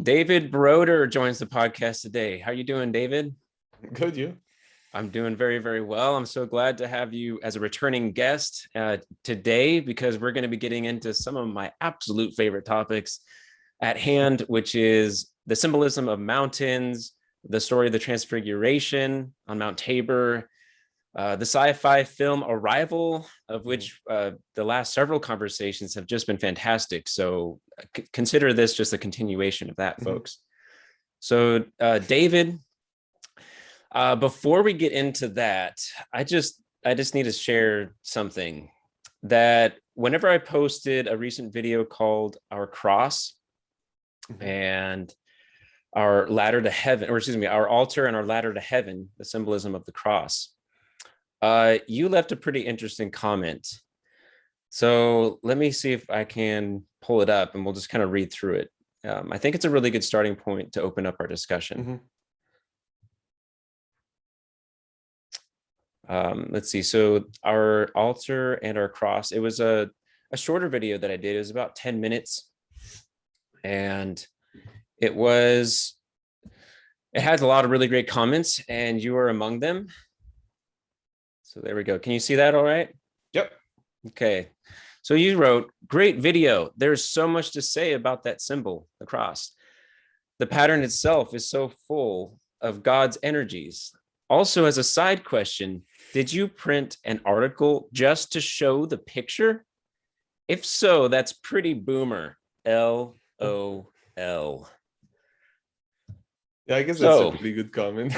David Brodeur joins the podcast today. How are you doing, David? Good, you? I'm doing very, very well. I'm so glad to have you as a returning guest today because we're going to be getting into some of my absolute favorite topics at hand, which is the symbolism of mountains, the story of the Transfiguration on Mount Tabor, the sci-fi film Arrival, of which the last several conversations have just been fantastic. So consider this just a continuation of that, folks. So David, before we get into that, I just need to share something that whenever I posted a recent video called Our Cross and our ladder to heaven, or excuse me, our altar and our ladder to heaven, the symbolism of the cross, you left a pretty interesting comment. So let me see if I can pull it up and we'll just kind of read through it. I think it's a really good starting point to open up our discussion. Let's see. So our altar and our cross, it was a shorter video that I did. It was about 10 minutes. And it had a lot of really great comments and you were among them. So there we go. Can you see that all right? Yep. Okay. So you wrote, great video. There's so much to say about that symbol, the cross. The pattern itself is so full of God's energies. Also, as a side question, did you print an article just to show the picture? If so, that's pretty boomer. LOL. Yeah, I guess that's a pretty good comment.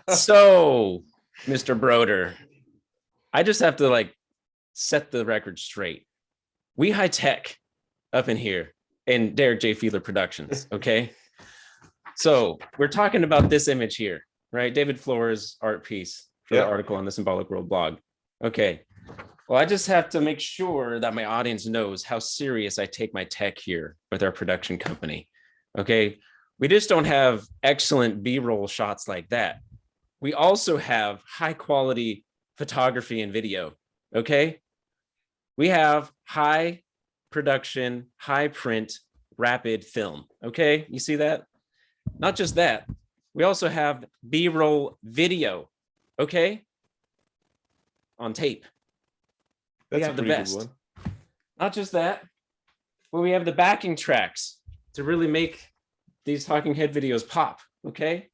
So, Mr. Brodeur, I just have to set the record straight. We high tech up in here in Derek J Fiedler Productions, okay? So we're talking about this image here, right? David Flora's art piece for the article on the Symbolic World blog. Okay. Well, I just have to make sure that my audience knows how serious I take my tech here with our production company. Okay. We just don't have excellent B-roll shots like that. We also have high quality photography and video. Okay. We have high production, high print, rapid film. Okay. You see that? Not just that. We also have B-roll video. Okay. On tape. That's we have a pretty the best. good one. Not just that, but we have the backing tracks to really make these talking head videos pop. Okay.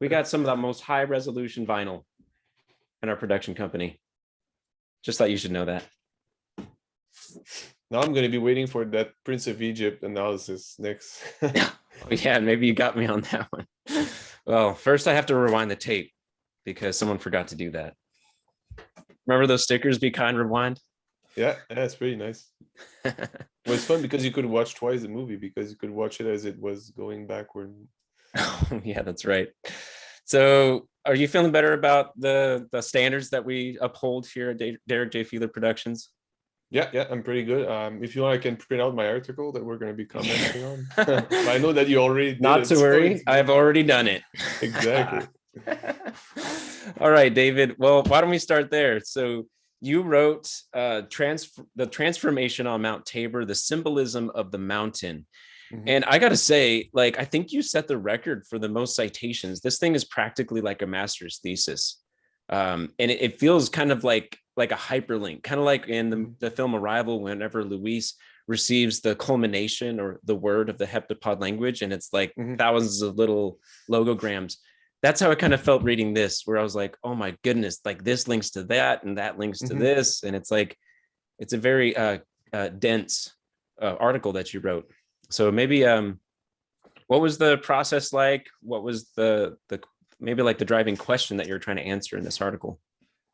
We got some of the most high resolution vinyl in our production company. Just thought you should know that. Now I'm going to be waiting for that Prince of Egypt analysis next. Yeah, maybe you got me on that one. Well, first I have to rewind the tape because someone forgot to do that. Remember those stickers, Be Kind, Rewind? Yeah, that's pretty nice. It was fun because you could watch twice the movie because you could watch it as it was going backward. Oh, yeah, that's right. So are you feeling better about the standards that we uphold here at Derek J Fiedler Productions? Yeah, I'm pretty good. If you want, I can print out my article that we're going to be commenting on. I know that you already did. Not to worry, I've already done it. Exactly. All right, David. Well, why don't we start there? So you wrote the transformation on Mount Tabor, the symbolism of the mountain. And I got to say, I think you set the record for the most citations. This thing is practically like a master's thesis. And it feels kind of like a hyperlink, kind of like in the film Arrival, whenever Luis receives the culmination or the word of the heptapod language, and it's like thousands of little logograms. That's how I kind of felt reading this, where I was like, oh my goodness, this links to that and that links to this. And it's a very dense article that you wrote. So maybe what was the process like? What was the maybe the driving question that you're trying to answer in this article?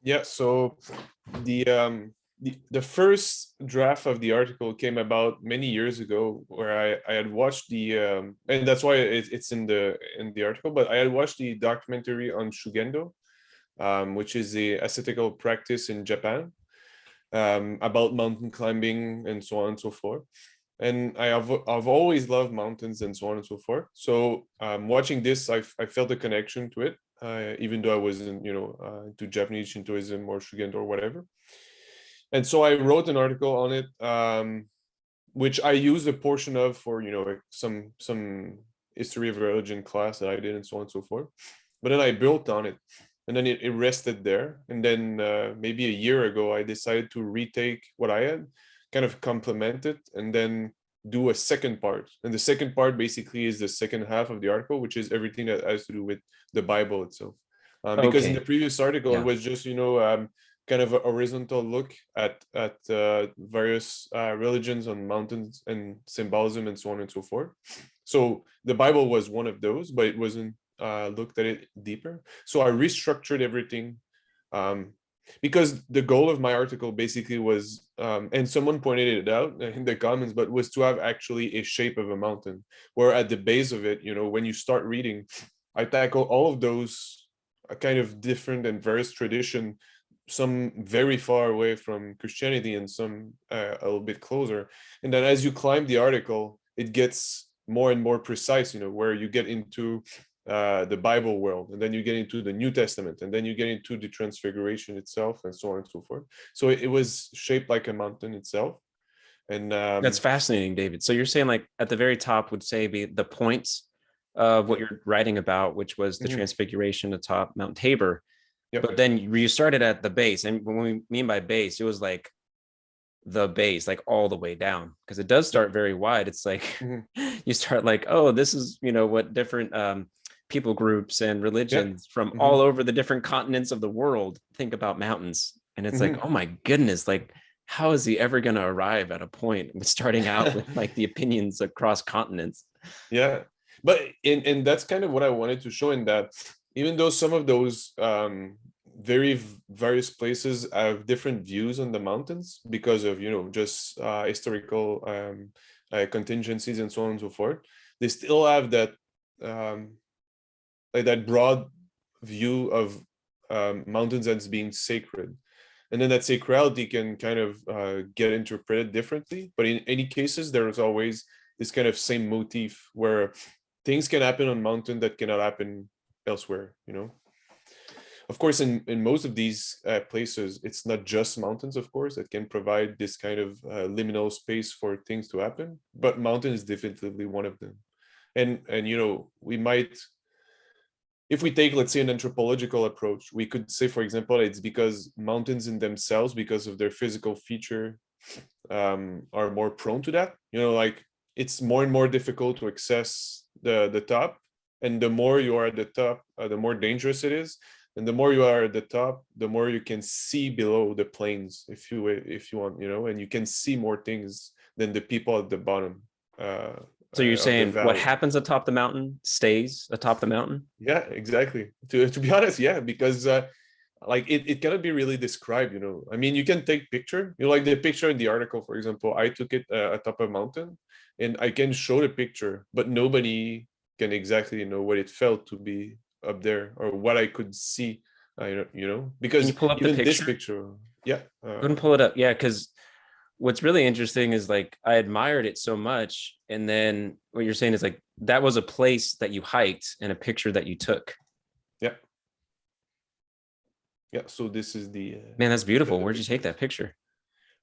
Yeah, so the first draft of the article came about many years ago, where I had watched the and that's why it's in the article, but I had watched the documentary on Shugendo, which is the ascetical practice in Japan, about mountain climbing and so on and so forth. And I've always loved mountains and so on and so forth. So watching this, I felt a connection to it, even though I wasn't, into Japanese Shintoism or Shugendo or whatever. And so I wrote an article on it, which I used a portion of for, like some history of religion class that I did and so on and so forth. But then I built on it, and then it rested there. And then maybe a year ago, I decided to retake what I had, kind of complement it, and then do a second part. And the second part basically is the second half of the article, which is everything that has to do with the Bible itself. Because in the Okay. previous article, it Yeah. was just, kind of a horizontal look at various religions on mountains and symbolism and so on and so forth. So the Bible was one of those, but it wasn't looked at it deeper. So I restructured everything, because the goal of my article basically was, and someone pointed it out in the comments, but was to have actually a shape of a mountain, where at the base of it, when you start reading, I tackle all of those kind of different and various tradition, some very far away from Christianity and some a little bit closer. And then as you climb the article, it gets more and more precise, where you get into the Bible world, and then you get into the New Testament, and then you get into the Transfiguration itself, and so on and so forth. So it was shaped like a mountain itself. And That's fascinating, David. So you're saying like at the very top would say be the points of what yep, you're writing about, which was the mhm, transfiguration atop Mount Tabor. yep, But then you started at the base. And when we mean by base, it was like the base, like all the way down, because it does yep, start very wide. It's like mhm, you start like, oh, this is, what different people groups and yeah, religions from all mhm, over the different continents of the world think about mountains. And it's like, mhm. oh my goodness, like, how is he ever going to arrive at a point with starting out with like the opinions across continents? Yeah, but and that's kind of what I wanted to show, in that even though some of those various places have different views on the mountains because of just historical contingencies and so on and so forth, they still have that um, like that broad view of mountains as being sacred. And then that sacrality can kind of get interpreted differently. But in any cases, there is always this kind of same motif where things can happen on mountain that cannot happen elsewhere, Of course, in most of these places, it's not just mountains, of course, that can provide this kind of liminal space for things to happen, but mountain is definitively one of them. And we might, if we take, let's say, an anthropological approach, we could say, for example, it's because mountains in themselves, because of their physical feature, are more prone to that. Like it's more and more difficult to access the top, and the more you are at the top, the more dangerous it is, and the more you are at the top, the more you can see below the plains, if you want, and you can see more things than the people at the bottom So you're of the saying what valley. happens atop the mountain stays atop the mountain? Yeah, exactly. To be honest, yeah, because like it cannot be really described. I mean, you can take picture, like the picture in the article, for example, I took it atop a mountain, and I can show the picture, but nobody can exactly know what it felt to be up there, or what I could see. Can you Because pull up the even this picture? picture, yeah, Go ahead and pull it up. Yeah, because what's really interesting is like I admired it so much. And then what you're saying is like that was a place that you hiked and a picture that you took. yeah, yeah. So this is Man, that's beautiful. the Where'd you take picture. that picture?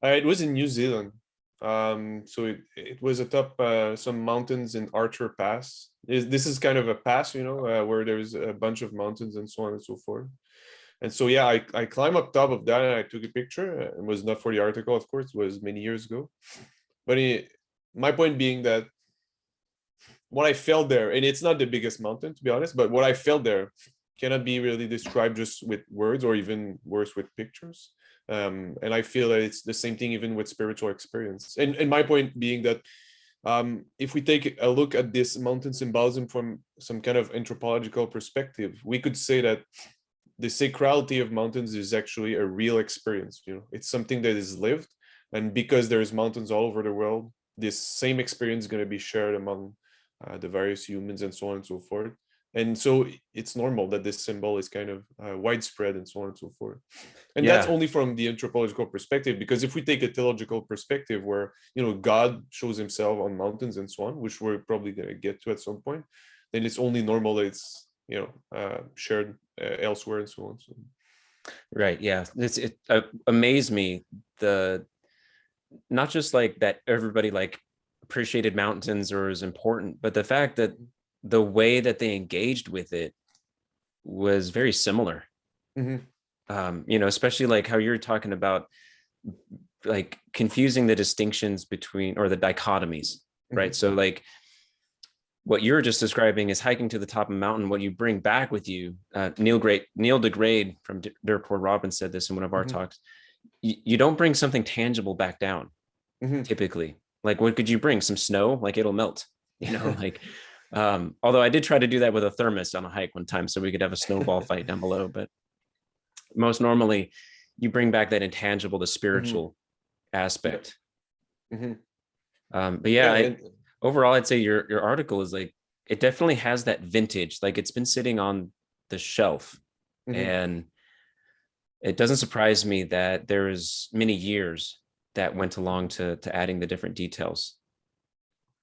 It was in New Zealand. So it was atop some mountains in Archer Pass. This is kind of a pass, where there's a bunch of mountains and so on and so forth. And so, yeah, I climbed up top of that and I took a picture. It was not for the article, of course, it was many years ago. But my point being that what I felt there, and it's not the biggest mountain, to be honest, but what I felt there cannot be really described just with words, or even worse with pictures. And I feel that it's the same thing even with spiritual experience. And my point being that if we take a look at this mountain symbolism from some kind of anthropological perspective, we could say that the sacrality of mountains is actually a real experience. It's something that is lived, and because there's mountains all over the world, this same experience is going to be shared among the various humans and so on and so forth. And so it's normal that this symbol is kind of widespread and so on and so forth. And that's Yeah. only from the anthropological perspective, because if we take a theological perspective where God shows himself on mountains and so on, which we're probably going to get to at some point, then it's only normal that it's shared elsewhere and so on. So Right. Yeah. It amazed me the not just like that everybody like appreciated mountains or is important, but the fact that the way that they engaged with it was very similar. Especially like how you're talking about like confusing the distinctions between, or the dichotomies, right? So like what you're just describing is hiking to the top of a mountain. What you bring back with you, Neil deGrade from Derek Robin said this in one of our talks. You don't bring something tangible back down. Typically, like what could you bring? Some snow, like it'll melt, like although I did try to do that with a thermos on a hike one time so we could have a snowball fight down below, but most normally you bring back that intangible, the spiritual aspect. But yeah, overall I'd say your article is like, it definitely has that vintage, like it's been sitting on the shelf, and it doesn't surprise me that there is many years that went along to adding the different details.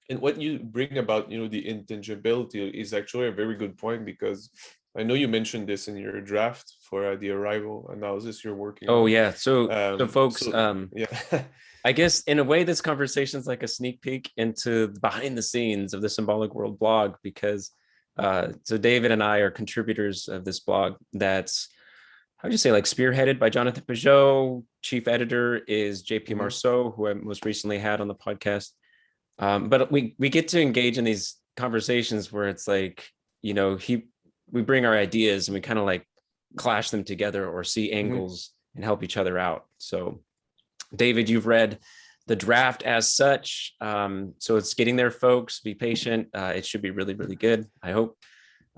And what you bring about, the intangibility is actually a very good point, because I know you mentioned this in your draft for the arrival analysis you're working on. Yeah. So folks, yeah. I guess in a way, this conversation is like a sneak peek into behind the scenes of the Symbolic World blog, because so David and I are contributors of this blog that's, how do you say, like spearheaded by Jonathan Peugeot. Chief editor is JP Marceau, who I most recently had on the podcast. But we get to engage in these conversations where it's like, we bring our ideas and we kind of like clash them together or see angles and help each other out. So David, you've read the draft as such. So it's getting there, folks. Be patient. It should be really, really good, I hope.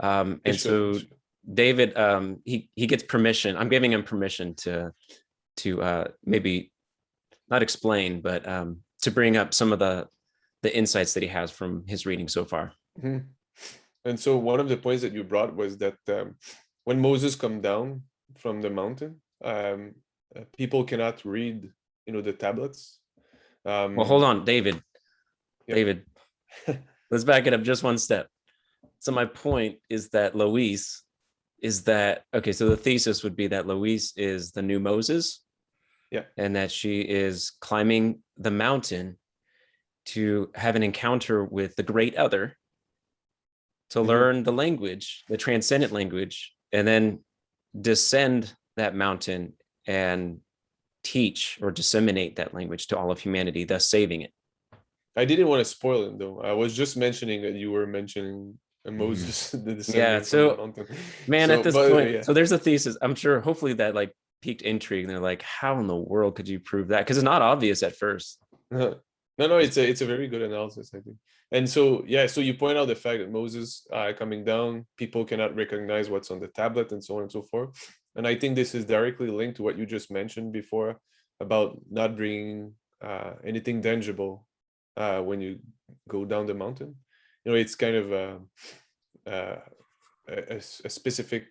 So David, he gets permission. I'm giving him permission to maybe not explain, but to bring up some of the insights that he has from his reading so far. And so one of the points that you brought was that when Moses come down from the mountain, people cannot read, the tablets. Well, hold on, David. Yep. David, let's back it up just one step. So my point is that Lois is that, okay, so the thesis would be that Lois is the new Moses. Yeah. And that she is climbing the mountain to have an encounter with the great other, to learn the language, the transcendent language, and then descend that mountain and teach or disseminate that language to all of humanity, thus saving it. I didn't want to spoil it though. I was just mentioning that you were mentioning Moses, the descendant from the mountain. Man, at this point, so there's a thesis. I'm sure hopefully that like piqued intrigue. And they're like, how in the world could you prove that? Because it's not obvious at first. No, it's a very good analysis, I think. And so so you point out the fact that Moses coming down, people cannot recognize what's on the tablet and so on and so forth. And I think this is directly linked to what you just mentioned before about not bringing anything tangible when you go down the mountain. It's kind of a specific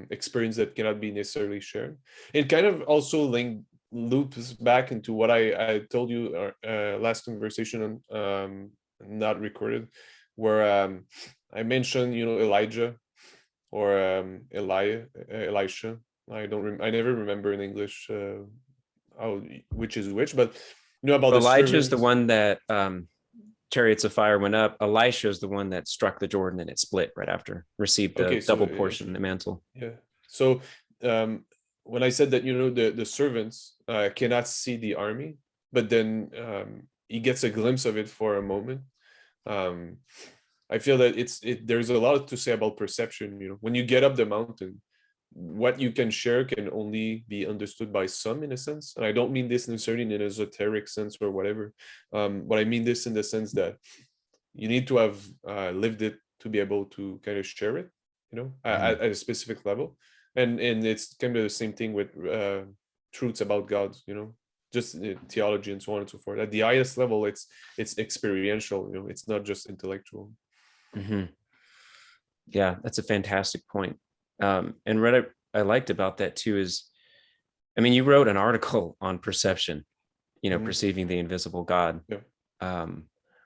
experience that cannot be necessarily shared. It kind of also loops back into what I told you last conversation on not recorded, where I mentioned Elijah or Elisha. I never remember in English which is which, but about Elijah is the one that chariots of fire went up. Elisha is the one that struck the Jordan and it split right after, received the double portion, the mantle. Yeah. So when I said that the servants cannot see the army, but then he gets a glimpse of it for a moment. I feel that there's a lot to say about perception. When you get up the mountain, what you can share can only be understood by some, in a sense. And I don't mean this necessarily in an esoteric sense or whatever, but I mean this in the sense that you need to have lived it to be able to kind of share it, at a specific level. And it's kind of the same thing with truths about God, just theology and so on and so forth. At the highest level, it's experiential, it's not just intellectual. Yeah, that's a fantastic point. And what I liked about that too is, I mean, you wrote an article on perception, perceiving the invisible God,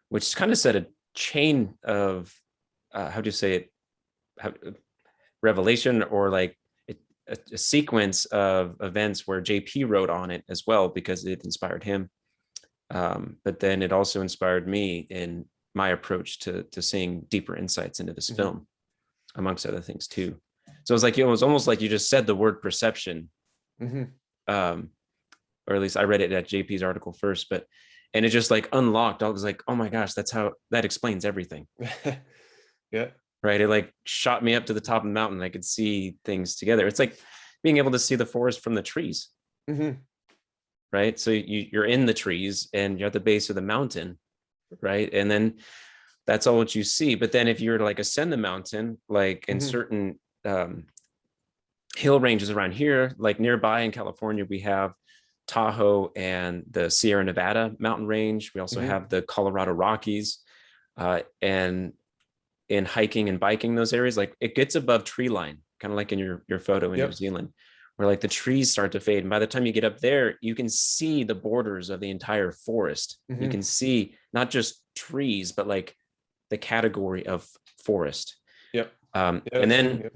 which kind of set a chain of, how do you say it, revelation, or like a sequence of events where JP wrote on it as well because it inspired him. But then it also inspired me in my approach to seeing deeper insights into this film, amongst other things too. So it was almost like you just said the word perception, or at least I read it at JP's article first, and it just like unlocked. I was like, oh my gosh, that explains everything. Yeah. Right. It like shot me up to the top of the mountain. I could see things together. It's like being able to see the forest from the trees. Right. So you're in the trees and you're at the base of the mountain. Right. And then that's all what you see. But then if you were to like ascend the mountain, like in certain hill ranges around here, like nearby in California, we have Tahoe and the Sierra Nevada mountain range. We also have the Colorado Rockies, and in hiking and biking those areas, like it gets above tree line, kind of like in your photo in New Zealand, where like the trees start to fade. And by the time you get up there, you can see the borders of the entire forest. You can see not just trees, but like the category of forest. And then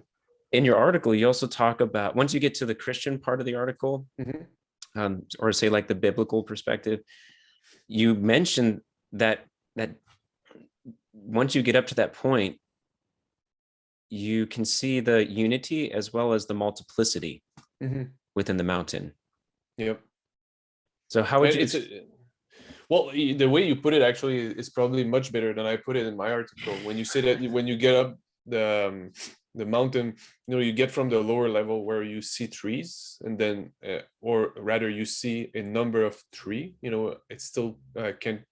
in your article, you also talk about, once you get to the Christian part of the article, or say like the biblical perspective, you mentioned that once you get up to that point, you can see the unity as well as the multiplicity within the mountain. So how would you? Well, the way you put it actually is probably much better than I put it in my article. When you say that when you get up the mountain, you get from the lower level where you see trees, and then or rather you see a number of tree, it's still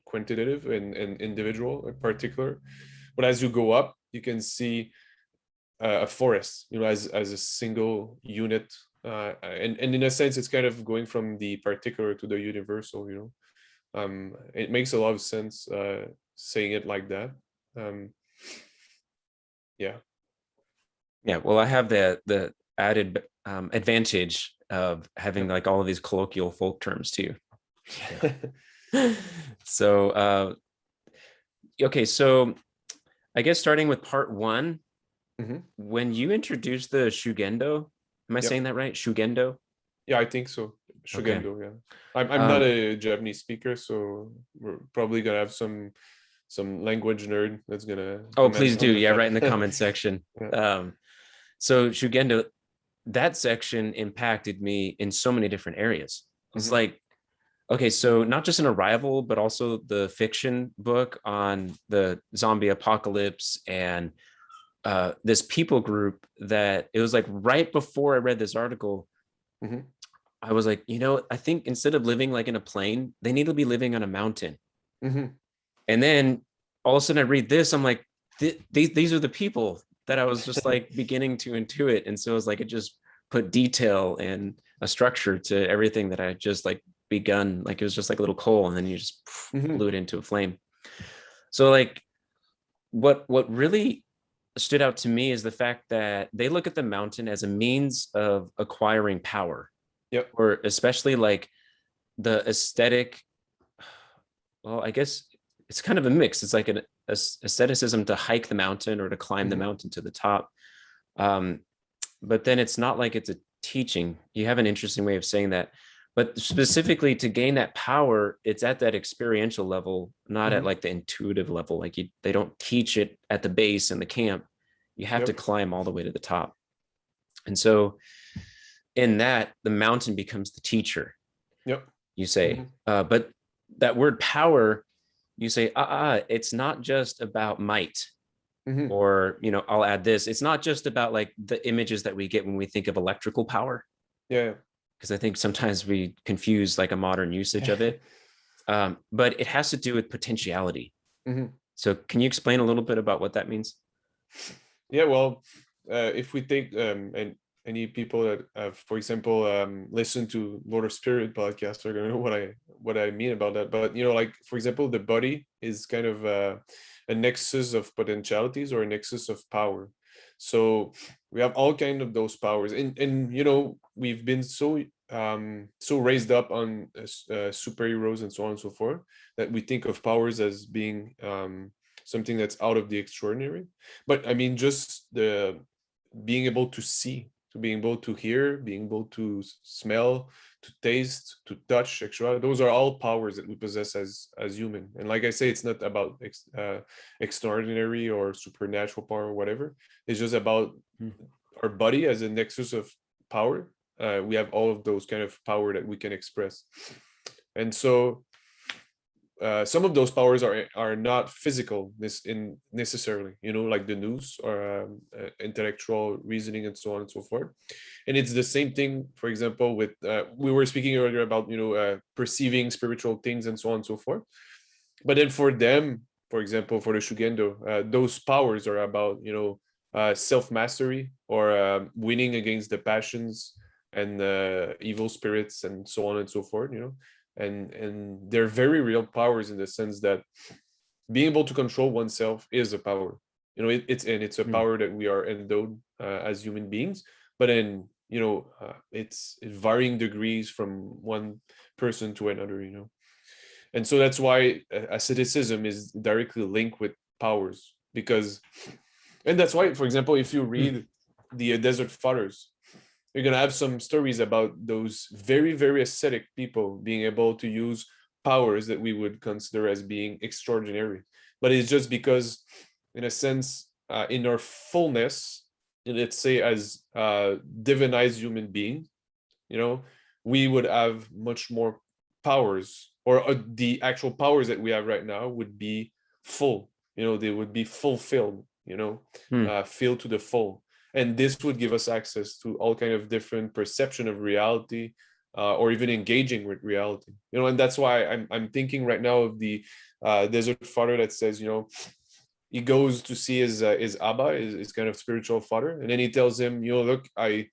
quantitative and individual in particular, but as you go up you can see a forest, as a single unit, and in a sense it's kind of going from the particular to the universal. It makes a lot of sense saying it like that. Well, I have the added advantage of having like all of these colloquial folk terms too. So okay, so I guess starting with part one, when you introduced the Shugendo, am I saying that right? Shugendo? Yeah, I think so. Shugendo, yeah. I'm not a Japanese speaker, so we're probably gonna have some language nerd that's gonna. Oh, please do. Yeah, right in the comment section. So Shugendo, that section impacted me in so many different areas. It's like, okay, so not just an arrival, but also the fiction book on the zombie apocalypse and this people group that it was like right before I read this article, I was like, I think instead of living like in a plane, they need to be living on a mountain. And then all of a sudden I read this, I'm like, these are the people that I was just like beginning to intuit. And so it was like, it just put detail and a structure to everything that I just like begun. Like it was just like a little coal, and then you just blew it into a flame. So like what really stood out to me is the fact that they look at the mountain as a means of acquiring power. Or especially like the aesthetic. Well, I guess it's kind of a mix. It's like an aestheticism to hike the mountain or to climb the mountain to the top. But then it's not like it's a teaching. You have an interesting way of saying that. But specifically to gain that power, it's at that experiential level, not at like the intuitive level. Like they don't teach it at the base in the camp. You have to climb all the way to the top. And so in that, the mountain becomes the teacher. You say, but that word power, you say, it's not just about might. Or, I'll add this. It's not just about like the images that we get when we think of electrical power. Because I think sometimes we confuse like a modern usage of it. But it has to do with potentiality. So can you explain a little bit about what that means? Yeah, well, if we think, and any people that have, for example, listen to Lord of Spirit podcast are going to know what I mean about that. But, like, for example, the body is kind of a nexus of potentialities or a nexus of power. So we have all kind of those powers. And we've been so raised up on superheroes and so on and so forth that we think of powers as being something that's out of the extraordinary. But I mean, just the being able to see to being able to hear, being able to smell, to taste, to touch, etc. Those are all powers that we possess as human. And like I say, it's not about extraordinary or supernatural power or whatever. It's just about our body as a nexus of power. We have all of those kind of power that we can express. And so some of those powers are not physical necessarily, like the nous or intellectual reasoning and so on and so forth. And it's the same thing, for example, with we were speaking earlier about perceiving spiritual things and so on and so forth. But then for them, for example, for the Shugendo, those powers are about self-mastery or winning against the passions and evil spirits and so on and so forth. And they're very real powers in the sense that being able to control oneself is a power. It's a power that we are endowed as human beings, but then it's varying degrees from one person to another. And so that's why asceticism is directly linked with powers, and that's why, for example, if you read the Desert Fathers, you're going to have some stories about those very, very ascetic people being able to use powers that we would consider as being extraordinary. But it's just because, in a sense, in our fullness, let's say as divinized human beings, we would have much more powers, or the actual powers that we have right now would be full. They would be fulfilled, filled to the full. And this would give us access to all kind of different perception of reality, or even engaging with reality. And that's why I'm thinking right now of the Desert Father that says, he goes to see his Abba, his kind of spiritual father, and then he tells him, look, I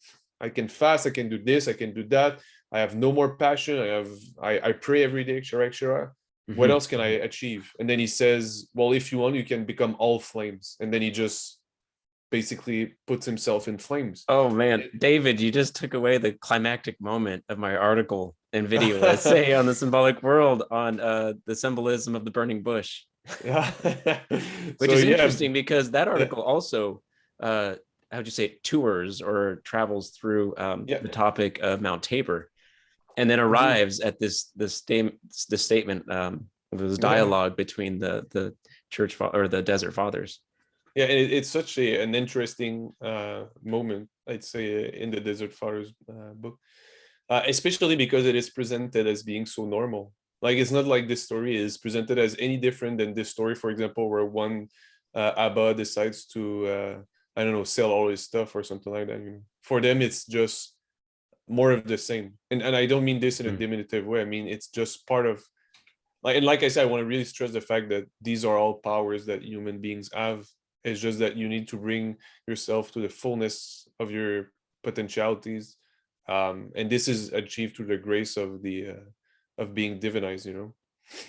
can fast, I can do this, I can do that. I have no more passion. I pray every day, etc. What else can I achieve? And then he says, well, if you want, you can become all flames. And then he just basically puts himself in flames. Oh man, David, you just took away the climactic moment of my article and video essay on the symbolic world on the symbolism of the burning bush. Yeah. Which is interesting because that article also how'd you say, tours or travels through the topic of Mount Tabor, and then arrives at this statement this dialogue between the church or the Desert Fathers. Yeah, and it's such an interesting moment, I'd say, in the Desert Fathers book, especially because it is presented as being so normal. Like, it's not like this story is presented as any different than this story, for example, where one Abba decides to, I don't know, sell all his stuff or something like that. For them, it's just more of the same. And I don't mean this in a diminutive way. I mean, it's just part of, like I said, I want to really stress the fact that these are all powers that human beings have. It's just that you need to bring yourself to the fullness of your potentialities, and this is achieved through the grace of being divinized.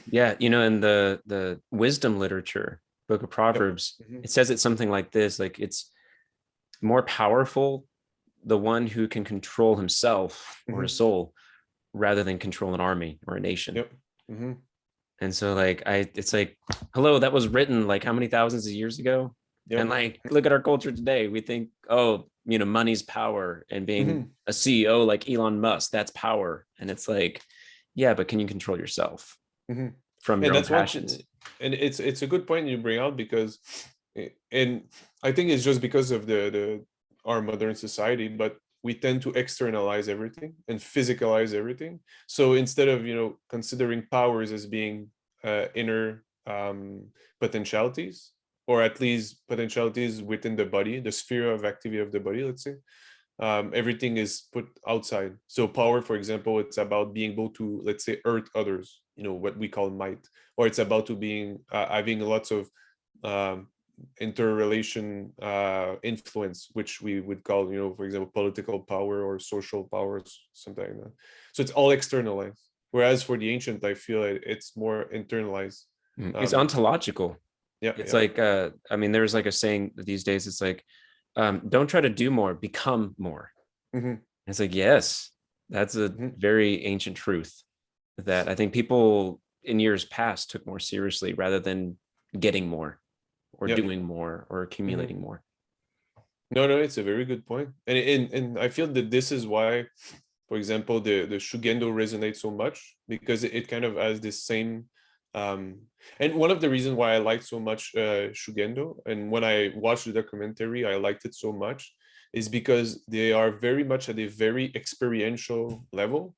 Yeah, in the wisdom literature, Book of Proverbs, it says it's something like this: like, it's more powerful the one who can control himself or a soul rather than control an army or a nation. And so, like, it's like, hello, that was written like how many thousands of years ago? And like, look at our culture today. We think, oh, money's power, and being a CEO like Elon Musk, that's power. And it's like, yeah, but can you control yourself from your own passions? And it's a good point you bring out, because, and I think it's just because of our modern society, but we tend to externalize everything and physicalize everything. So instead of considering powers as being inner potentialities, or at least potentialities within the body, the sphere of activity of the body, let's say, everything is put outside. So power, for example, it's about being able to, let's say, hurt others, what we call might, or it's about to being having lots of interrelation influence, which we would call, for example, political power or social powers, something like that. So it's all externalized. Whereas for the ancient, I feel it's more internalized. It's ontological. Yeah, it's like I mean, there's like a saying these days, it's like, don't try to do more, become more. It's like, yes, that's a very ancient truth that I think people in years past took more seriously, rather than getting more or doing more or accumulating more. No, it's a very good point. And I feel that this is why, for example, the Shugendo resonates so much, because it kind of has this same and one of the reasons why I liked so much Shugendo, and when I watched the documentary I liked it so much, is because they are very much at a very experiential level,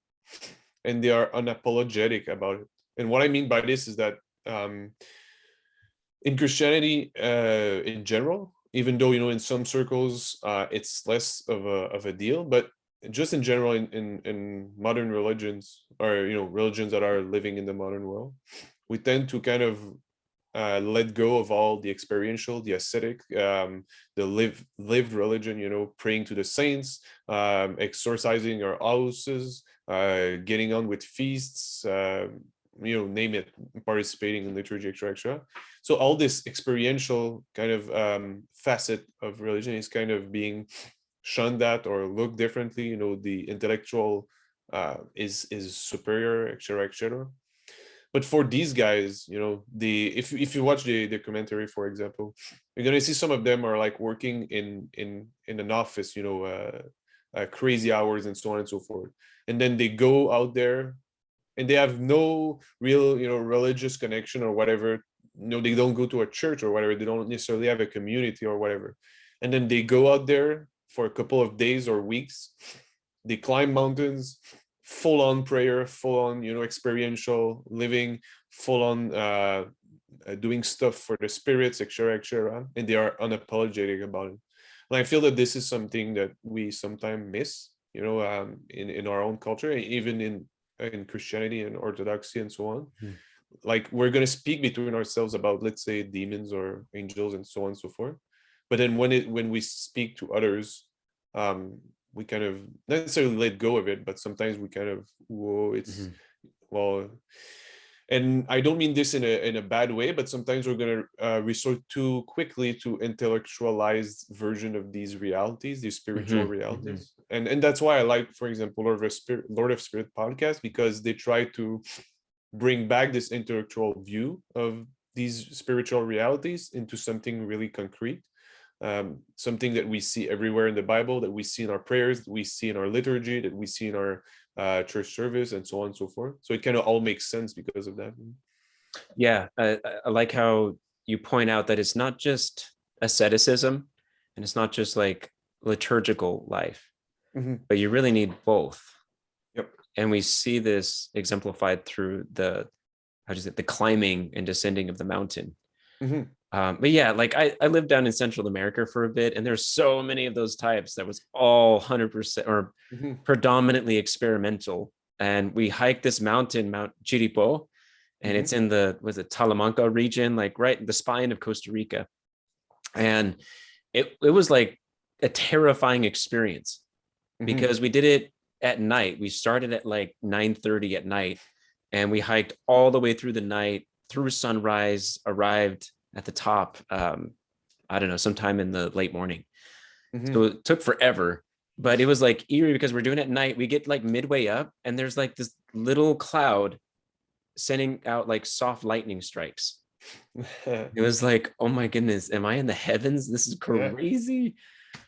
and they are unapologetic about it. And what I mean by this is that in Christianity in general, even though in some circles it's less of a deal, but just in general in modern religions, or religions that are living in the modern world, we tend to kind of let go of all the experiential, the ascetic, the lived religion, praying to the saints, exorcising our houses, getting on with feasts, name it, participating in liturgy, etc. So all this experiential kind of facet of religion is kind of being shunned at or looked differently. The intellectual is superior, etc. But for these guys, if you watch the documentary, for example, you're gonna see some of them are like working in an office, crazy hours and so on and so forth, and then they go out there and they have no real religious connection or whatever. They don't go to a church or whatever, they don't necessarily have a community or whatever, and then they go out there for a couple of days or weeks, they climb mountains, full on prayer, full on experiential living, full on doing stuff for the spirits, etc., and they are unapologetic about it. And I feel that this is something that we sometimes miss, in our own culture, even in Christianity and Orthodoxy and so on. Like, we're going to speak between ourselves about, let's say, demons or angels and so on and so forth, but then when we speak to others, we kind of not necessarily let go of it, but sometimes we kind of, whoa, it's well, and I don't mean this in a bad way, but sometimes we're going to resort too quickly to intellectualized version of these realities, these spiritual realities. And that's why I like, for example, Lord of Spirit podcast, because they try to bring back this intellectual view of these spiritual realities into something really concrete, something that we see everywhere in the Bible, that we see in our prayers, that we see in our liturgy, that we see in our church service, and so on and so forth. So it kind of all makes sense because of that. Yeah, I like how you point out that it's not just asceticism and it's not just like liturgical life, but you really need both. Yep. And we see this exemplified through the climbing and descending of the mountain. But yeah, like I lived down in Central America for a bit, and there's so many of those types that was all 100% or predominantly experimental. And we hiked this mountain, Mount Chiripo, and it's in the Talamanca region, like right in the spine of Costa Rica. And it was like a terrifying experience because we did it at night. We started at like 9:30 at night, and we hiked all the way through the night, through sunrise, arrived at the top, I don't know, sometime in the late morning. So it took forever, but it was like eerie because we're doing it at night. We get like midway up and there's like this little cloud sending out like soft lightning strikes. It was like, oh my goodness, am I in the heavens? This is crazy.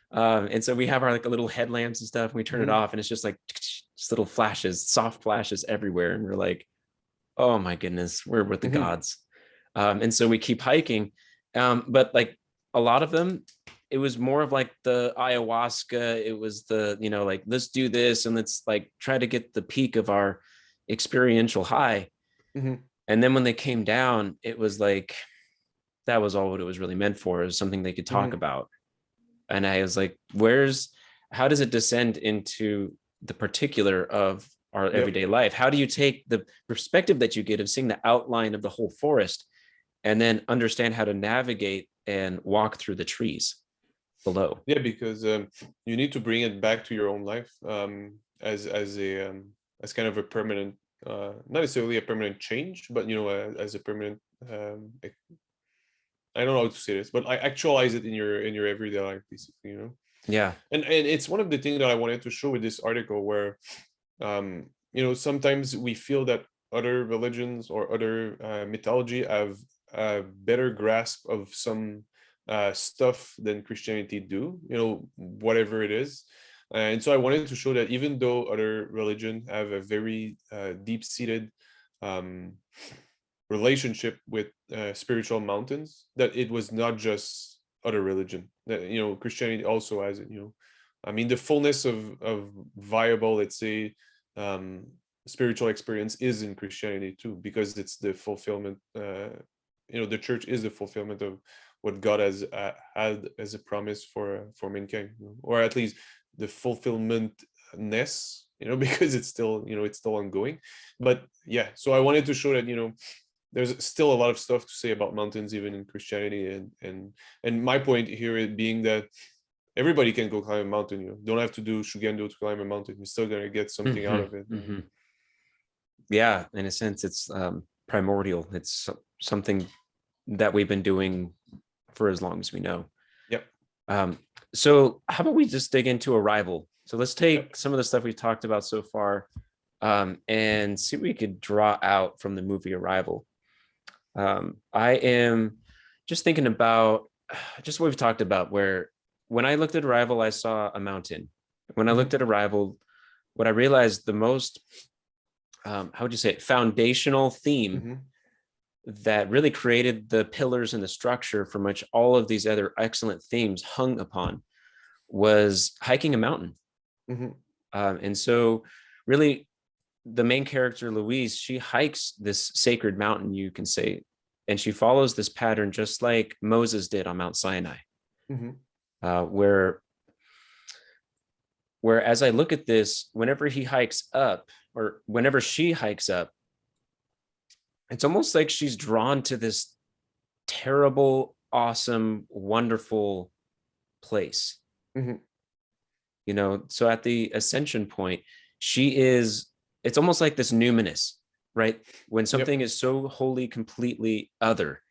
And so we have our like a little headlamps and stuff, and we turn it off and it's just like just little flashes, soft flashes everywhere. And we're like, oh my goodness, we're with the gods. And so we keep hiking. But like a lot of them, it was more of like the ayahuasca. It was the, like, let's do this and let's like try to get the peak of our experiential high. And then when they came down, it was like, that was all what it was really meant for, is something they could talk about. And I was like, how does it descend into the particular of our everyday life? How do you take the perspective that you get of seeing the outline of the whole forest and then understand how to navigate and walk through the trees below? Yeah, because you need to bring it back to your own life, as kind of a permanent, not necessarily a permanent change, but as a permanent, I don't know how to say this, but I actualize it in your everyday life, basically. Yeah. And it's one of the things that I wanted to show with this article, where sometimes we feel that other religions or other mythology have a better grasp of some stuff than Christianity do, whatever it is. And so I wanted to show that even though other religions have a very deep-seated relationship with spiritual mountains, that it was not just other religion, that Christianity also has it. I mean, the fullness of viable, let's say, spiritual experience is in Christianity too, because it's the fulfillment. The church is the fulfillment of what God has had as a promise for mankind, or at least the fulfillmentness, because it's still ongoing. But yeah, so I wanted to show that there's still a lot of stuff to say about mountains even in Christianity, and my point here is being that everybody can go climb a mountain. You don't have to do shugendo to climb a mountain. You're still gonna get something out of it. Yeah, in a sense, it's primordial. It's something that we've been doing for as long as we know. Yep. So how about we just dig into Arrival? So let's take some of the stuff we've talked about so far, and see what we could draw out from the movie Arrival. I am just thinking about just what we've talked about, where when I looked at Arrival, I saw a mountain. When I looked at Arrival, what I realized the most, how would you say it, foundational theme that really created the pillars and the structure from which all of these other excellent themes hung upon was hiking a mountain. And so really the main character, Louise, she hikes this sacred mountain, you can say, and she follows this pattern just like Moses did on Mount Sinai, where as I look at this, whenever he hikes up, or whenever she hikes up, it's almost like she's drawn to this terrible, awesome, wonderful place. So at the ascension point, it's almost like this numinous, right? When something is so wholly, completely other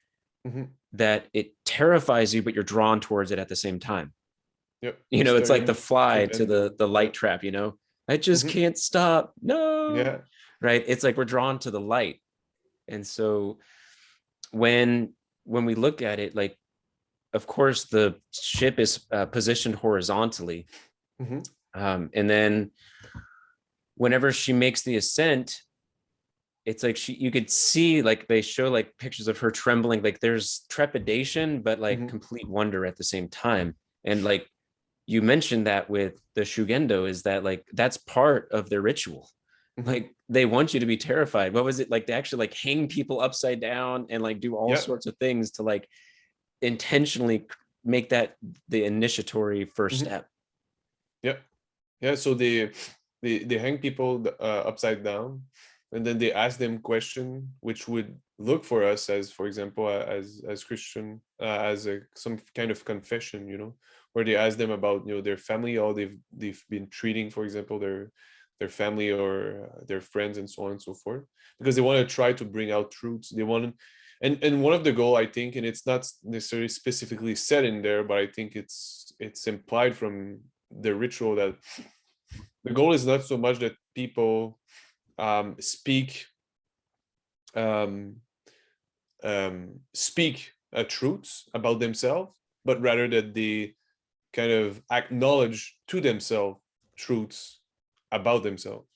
that it terrifies you, but you're drawn towards it at the same time. It's like the fly to the light trap, I just can't stop. No. Right. It's like we're drawn to the light. And so when we look at it, like, of course, the ship is positioned horizontally. And then whenever she makes the ascent, it's like you could see, like, they show like pictures of her trembling, like there's trepidation, but like complete wonder at the same time. And like you mentioned that with the shugendo, is that like that's part of their ritual. Like they want you to be terrified. What was it like? They actually like hang people upside down and like do all sorts of things to like intentionally make that the initiatory first step. Yeah. So they hang people upside down, and then they ask them question which would look for us as, for example, as Christian, as some kind of confession, where they ask them about their family, how they've been treating, for example, their family or their friends, and so on and so forth, because they want to try to bring out truths. They want to, and one of the goal, I think, and it's not necessarily specifically said in there, but I think it's implied from the ritual, that the goal is not so much that people speak truths about themselves, but rather that they kind of acknowledge to themselves truths about themselves.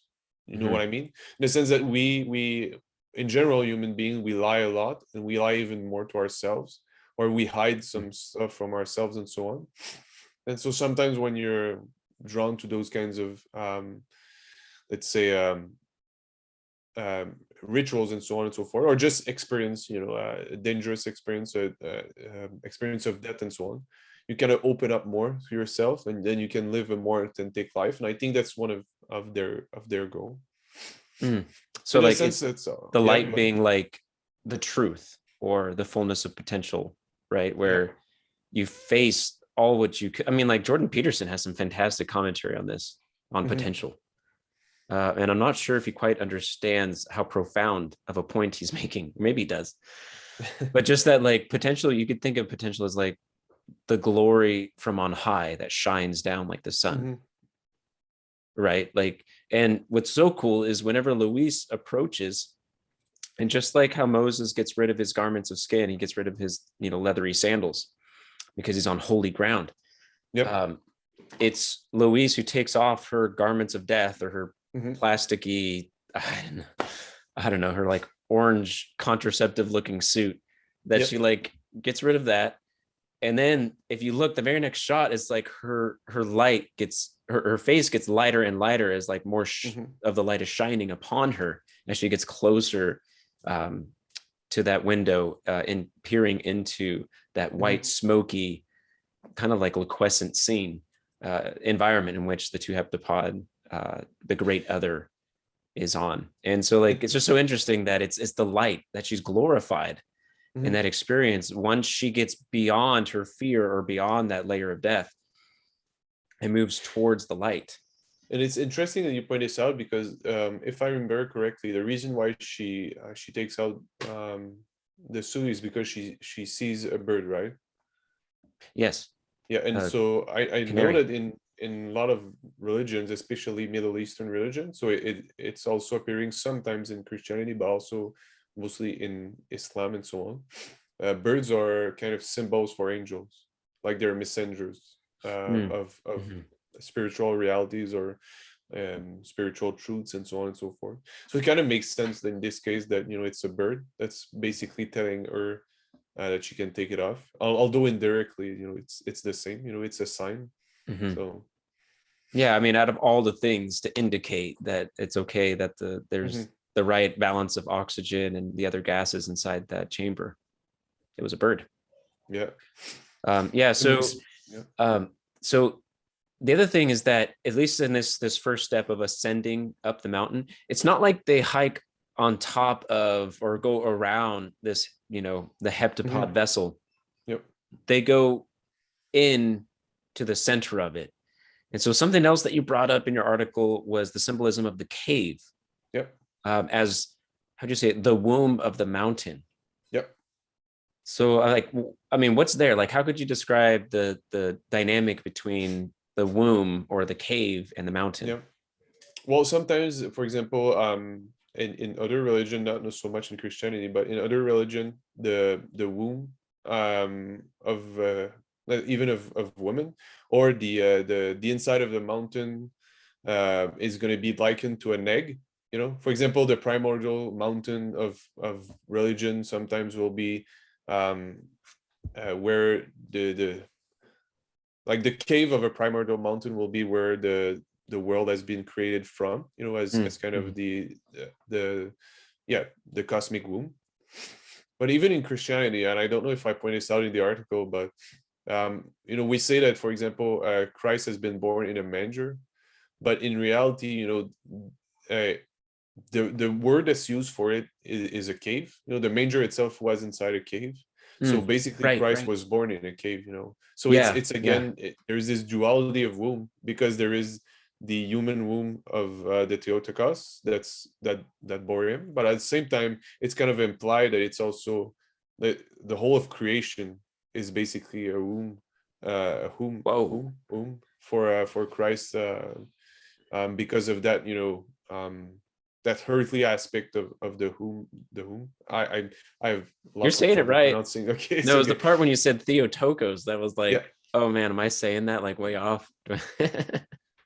You know what I mean? In the sense that we in general, human beings, we lie a lot, and we lie even more to ourselves, or we hide some stuff from ourselves and so on. And so sometimes when you're drawn to those kinds of let's say rituals and so on and so forth, or just experience, a dangerous experience, experience of death and so on, you kind of open up more to yourself, and then you can live a more authentic life. And I think that's one of their goal. So like it's the light being like the truth or the fullness of potential, right? Where you face all what you could. I mean, like Jordan Peterson has some fantastic commentary on this, on potential. And I'm not sure if he quite understands how profound of a point he's making. Maybe he does. But just that, like, potential, you could think of potential as like the glory from on high that shines down like the sun. Right? Like, and what's so cool is whenever Luis approaches, and just like how Moses gets rid of his garments of skin, he gets rid of his, leathery sandals. because he's on holy ground. Yep. It's Louise who takes off her garments of death, or her plasticky, I don't know, her like orange contraceptive looking suit, that she like gets rid of that. And then if you look, the very next shot is like her light gets, her face gets lighter and lighter as like more of the light is shining upon her as she gets closer to that window and peering into that white, smoky, kind of like liquescent scene environment in which the two heptapod, the great other, is on. And so like it's just so interesting that it's the light that she's glorified in that experience. Once she gets beyond her fear or beyond that layer of death, it moves towards the light. And it's interesting that you point this out, because if I remember correctly, the reason why she takes out the suit is because she sees a bird, right? Yes. Yeah, and so I know that in a lot of religions, especially Middle Eastern religion, so it's also appearing sometimes in Christianity, but also mostly in Islam and so on. Birds are kind of symbols for angels, like they're messengers of spiritual realities or spiritual truths and so on and so forth. So it kind of makes sense in this case that, you know, it's a bird that's basically telling her that she can take it off, although indirectly, you know, it's the same, you know, it's a sign. So yeah, I mean, out of all the things to indicate that it's okay, that there's the right balance of oxygen and the other gases inside that chamber, it was a bird. Yeah. So the other thing is that, at least in this first step of ascending up the mountain, it's not like they hike on top of or go around this, you know, the heptapod vessel. They go in to the center of it. And so something else that you brought up in your article was the symbolism of the cave. As, how do you say it, the womb of the mountain. So like, I mean, what's there? Like, how could you describe the dynamic between the womb or the cave and the mountain? Well, sometimes, for example, in other religion, not so much in Christianity, but in other religion, the womb of even of women, or the inside of the mountain is going to be likened to an egg. You know, for example, the primordial mountain of religion sometimes will be where the like the cave of a primordial mountain will be where the world has been created from, you know, as kind of the cosmic womb. But even in Christianity, and I don't know if I pointed this out in the article, but you know, we say that, for example, Christ has been born in a manger, but in reality, you know, the word that's used for it is a cave. You know, the manger itself was inside a cave. So basically, Christ was born in a cave, you know. So it's again, there's this duality of womb, because there is the human womb of the Theotokos that bore him, but at the same time, it's kind of implied that it's also the whole of creation is basically a womb, womb for Christ, because of that, you know, that earthly aspect of the whom. I've You're saying it right. Pronouncing. Okay, no, it was the part when you said Theotokos that was like, oh man, am I saying that like way off?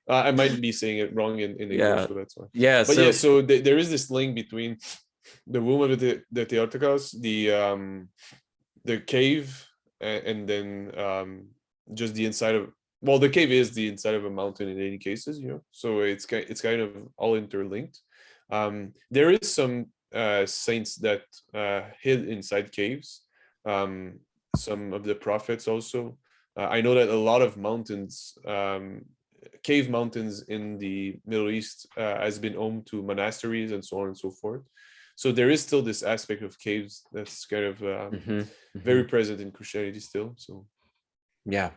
I might be saying it wrong in English, so that's why. But so there is this link between the womb of the Theotokos, the cave, and then just the inside of, well, the cave is the inside of a mountain in any cases, you know, so it's kind of all interlinked. There is some saints that hid inside caves, some of the prophets also. I know that a lot of mountains, cave mountains in the Middle East, has been home to monasteries and so on and so forth. So there is still this aspect of caves that's kind of very present in Christianity still. So yeah.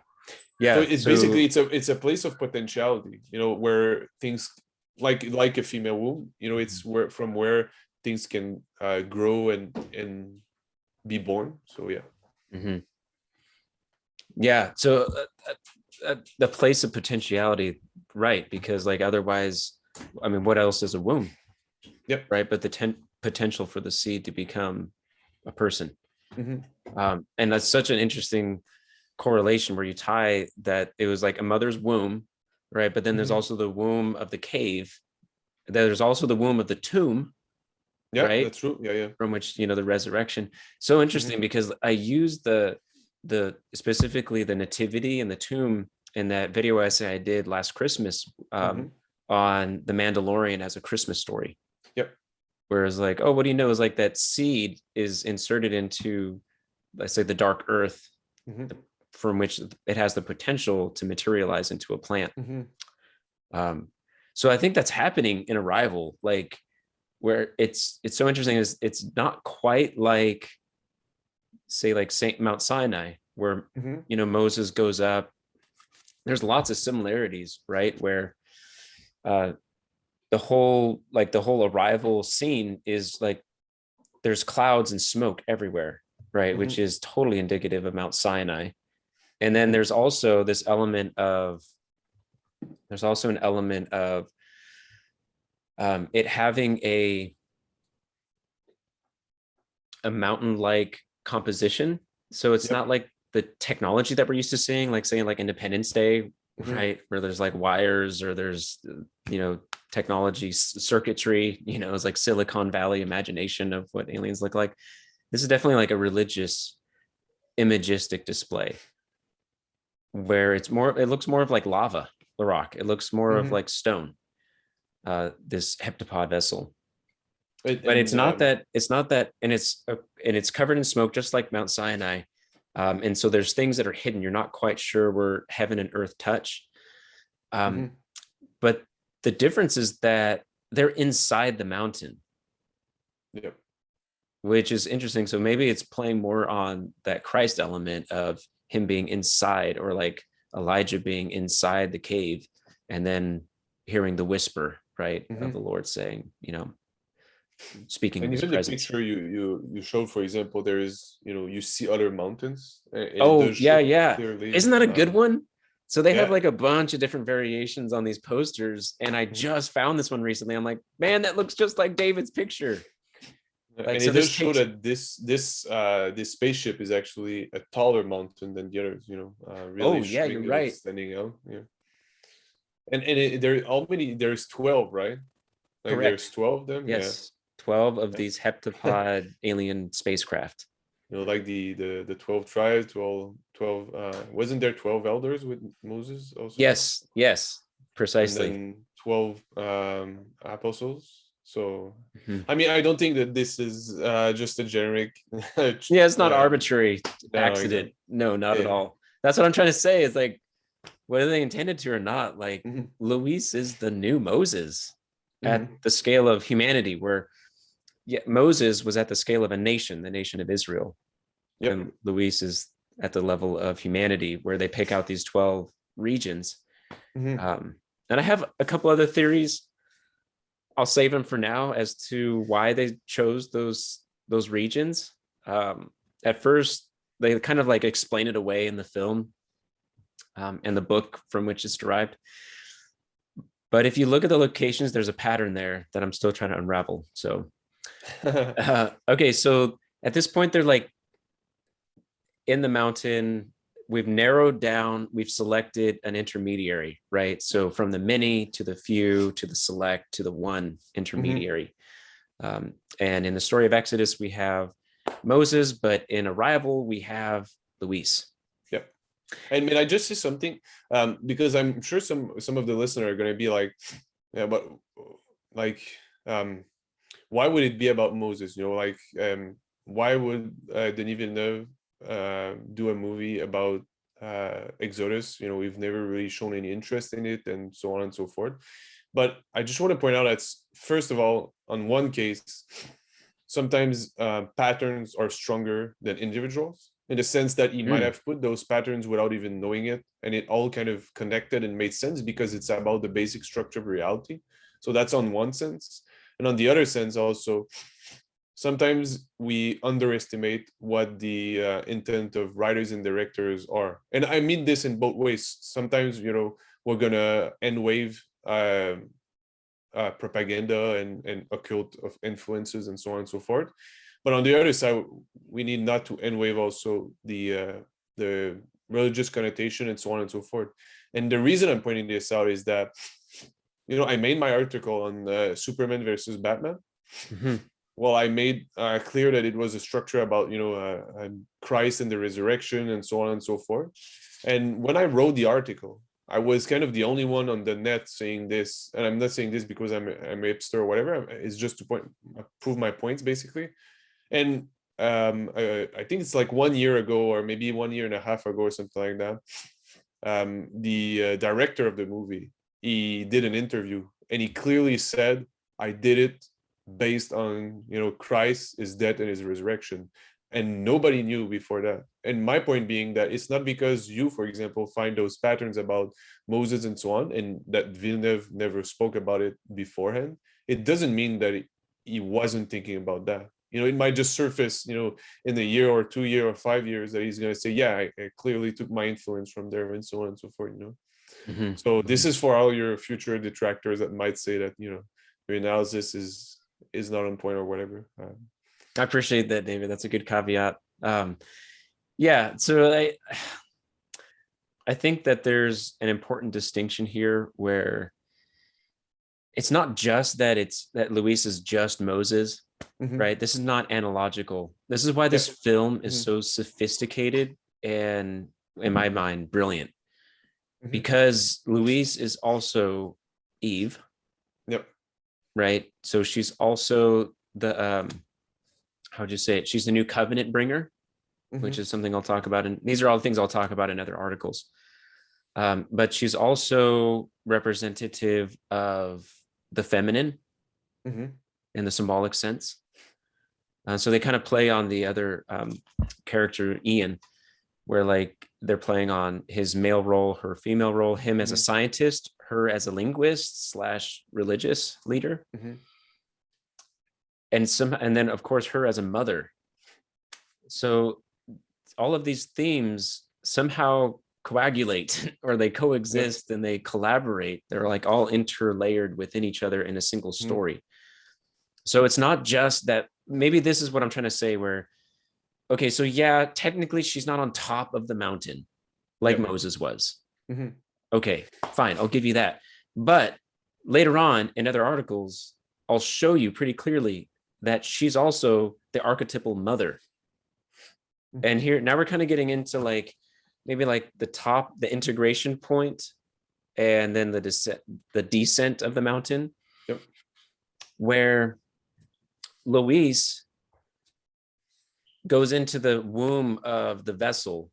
So it's basically it's a place of potentiality, you know, where things like a female womb, you know, it's where things can grow and be born. So so the place of potentiality, right? Because like otherwise, I mean, what else is a womb? Right, but the potential for the seed to become a person. And that's such an interesting correlation where you tie that it was like a mother's womb, right? But then there's Mhm. also the womb of the cave. There's also the womb of the tomb, Yeah, right? that's true. Yeah, yeah. From which, the resurrection. So Mhm. interesting because I used the specifically the nativity and the tomb in that video essay I did last Christmas Mhm. on the Mandalorian as a Christmas story. Yep. Whereas like, oh, what do you know is like that seed is inserted into, let's say, the dark earth, Mhm. from which it has the potential to materialize into a plant. Mhm. Um, so I think that's happening in Arrival, like where it's so interesting is it's not quite like, say, like Saint Mount Sinai, where Mhm. Moses goes up. There's lots of similarities, right? Where uh, the whole arrival scene is like there's clouds and smoke everywhere, right? Which Mhm. is totally indicative of Mount Sinai. And then Mhm. there's also this element of there's also an element of it having a mountain-like composition. So it's Yep. not like the technology that we're used to seeing, like saying like Independence Day, Mhm. right? Where there's like wires or there's technology circuitry, it's like Silicon Valley imagination of what aliens look like. This is definitely like a religious imagistic display where it looks more of like lava, the rock. It looks more of Mhm. like stone, this heptapod vessel. But And it's not that, and it's covered in smoke, just like Mount Sinai. And so there's things that are hidden. You're not quite sure where heaven and earth touch. Um, Mhm. but the difference is that they're inside the mountain, Yep. which is interesting. So maybe it's playing more on that Christ element of him being inside, or like Elijah being inside the cave and then hearing the whisper, right, of the Mhm. Lord saying, speaking of And his even the presence. picture you showed, for example, there is, you see other mountains, and it Oh, does yeah, show yeah. clearly. Isn't that a good one? So they have Yeah. like a bunch of different variations on these posters. And I Mhm. just found this one recently. I'm like, man, that looks just like David's picture. Like, And so it does this show takes, that this spaceship is actually a taller mountain than the others. Really oh, yeah, showing you're that it's right. standing out. Yeah. There how many? There's 12, right? Like there's Correct. 12 of them. Yeah. Yes. 12 of Yeah. these heptapod alien spacecraft. Like the 12 tribes, 12, wasn't there 12 elders with Moses also? Yes. Yes. And Precisely. then 12 apostles. So, Mhm. I mean, I don't think that this is just a generic. Yeah, it's not uh, arbitrary no, accident. exactly. No, not at Yeah. all. That's what I'm trying to say. Is like, whether they intended to or not, like Hmm. Luis is the new Moses at Hmm. the scale of humanity, where Moses was at the scale of a nation, the nation of Israel, Yep. and Luis is at the level of humanity, where they pick out these 12 regions. Hmm. Um, and I have a couple other theories. I'll save them for now as to why they chose those regions. Um, at first, they kind of like explain it away in the film and the book from which it's derived. But if you look at the locations, there's a pattern there that I'm still trying to unravel. So, okay, so at this point, they're like in the mountain. We've narrowed down, we've selected an intermediary, right? So from the many to the few to the select to the one Hmm. intermediary. And in the story of Exodus, we have Moses, but in Arrival, we have Luis. Yep. And may I just say something? Because I'm sure some of the listener are going to be like, yeah, but like, um, why would it be about Moses? Like, why would Denis Villeneuve do a movie about Exodus? We've never really shown any interest in it, and so on and so forth. But I just want to point out that, first of all, on one case, sometimes patterns are stronger than individuals, in the sense that he might Mm. have put those patterns without even knowing it, and it all kind of connected and made sense because it's about the basic structure of reality. So that's on one sense. And on the other sense, also, sometimes we underestimate what the intent of writers and directors are. And I mean this in both ways. Sometimes, we're going to enwave propaganda and occult of influences and so on and so forth. But on the other side, we need not to enwave also the religious connotation and so on and so forth. And the reason I'm pointing this out is that, I made my article on Superman versus Batman. Mhm. Well, I made clear that it was a structure about, Christ and the resurrection and so on and so forth. And when I wrote the article, I was kind of the only one on the net saying this. And I'm not saying this because I'm a hipster or whatever. It's just to prove my points, basically. And I think it's like 1 year ago, or maybe 1.5 years ago, or something like that. The director of the movie, he did an interview, and he clearly said, "I did it based on Christ, his death, and his resurrection." And nobody knew before that. And my point being that it's not because you, for example, find those patterns about Moses and so on, and that Villeneuve never spoke about it beforehand. It doesn't mean that he wasn't thinking about that. It might just surface, in a year or 2 years or 5 years, that he's going to say, yeah, I clearly took my influence from there and so on and so forth, Mhm. So this is for all your future detractors that might say that, your analysis is not on point or whatever. I appreciate that, David. That's a good caveat. Yeah, so I think that there's an important distinction here where it's not just that Luis is just Moses, right? This is not analogical. This is why this film is so sophisticated and, in my mind, brilliant, because Luis is also Eve. Yep. Right. So she's also the how'd you say it? She's the new covenant bringer, which is something I'll talk about. And these are all the things I'll talk about in other articles. But she's also representative of the feminine in the symbolic sense. So they kind of play on the other character, Ian, where like they're playing on his male role, her female role, him as a scientist, her as a linguist / religious leader. And then of course her as a mother. So all of these themes somehow coagulate or they coexist and they collaborate. They're like all interlayered within each other in a single story. So it's not just that. Maybe this is what I'm trying to say, where, okay, so yeah, technically she's not on top of the mountain like Moses was. Okay, fine, I'll give you that. But later on in other articles, I'll show you pretty clearly that she's also the archetypal mother. And here, now we're kind of getting into like, maybe like the integration point, and then the descent of the mountain, where Luis goes into the womb of the vessel,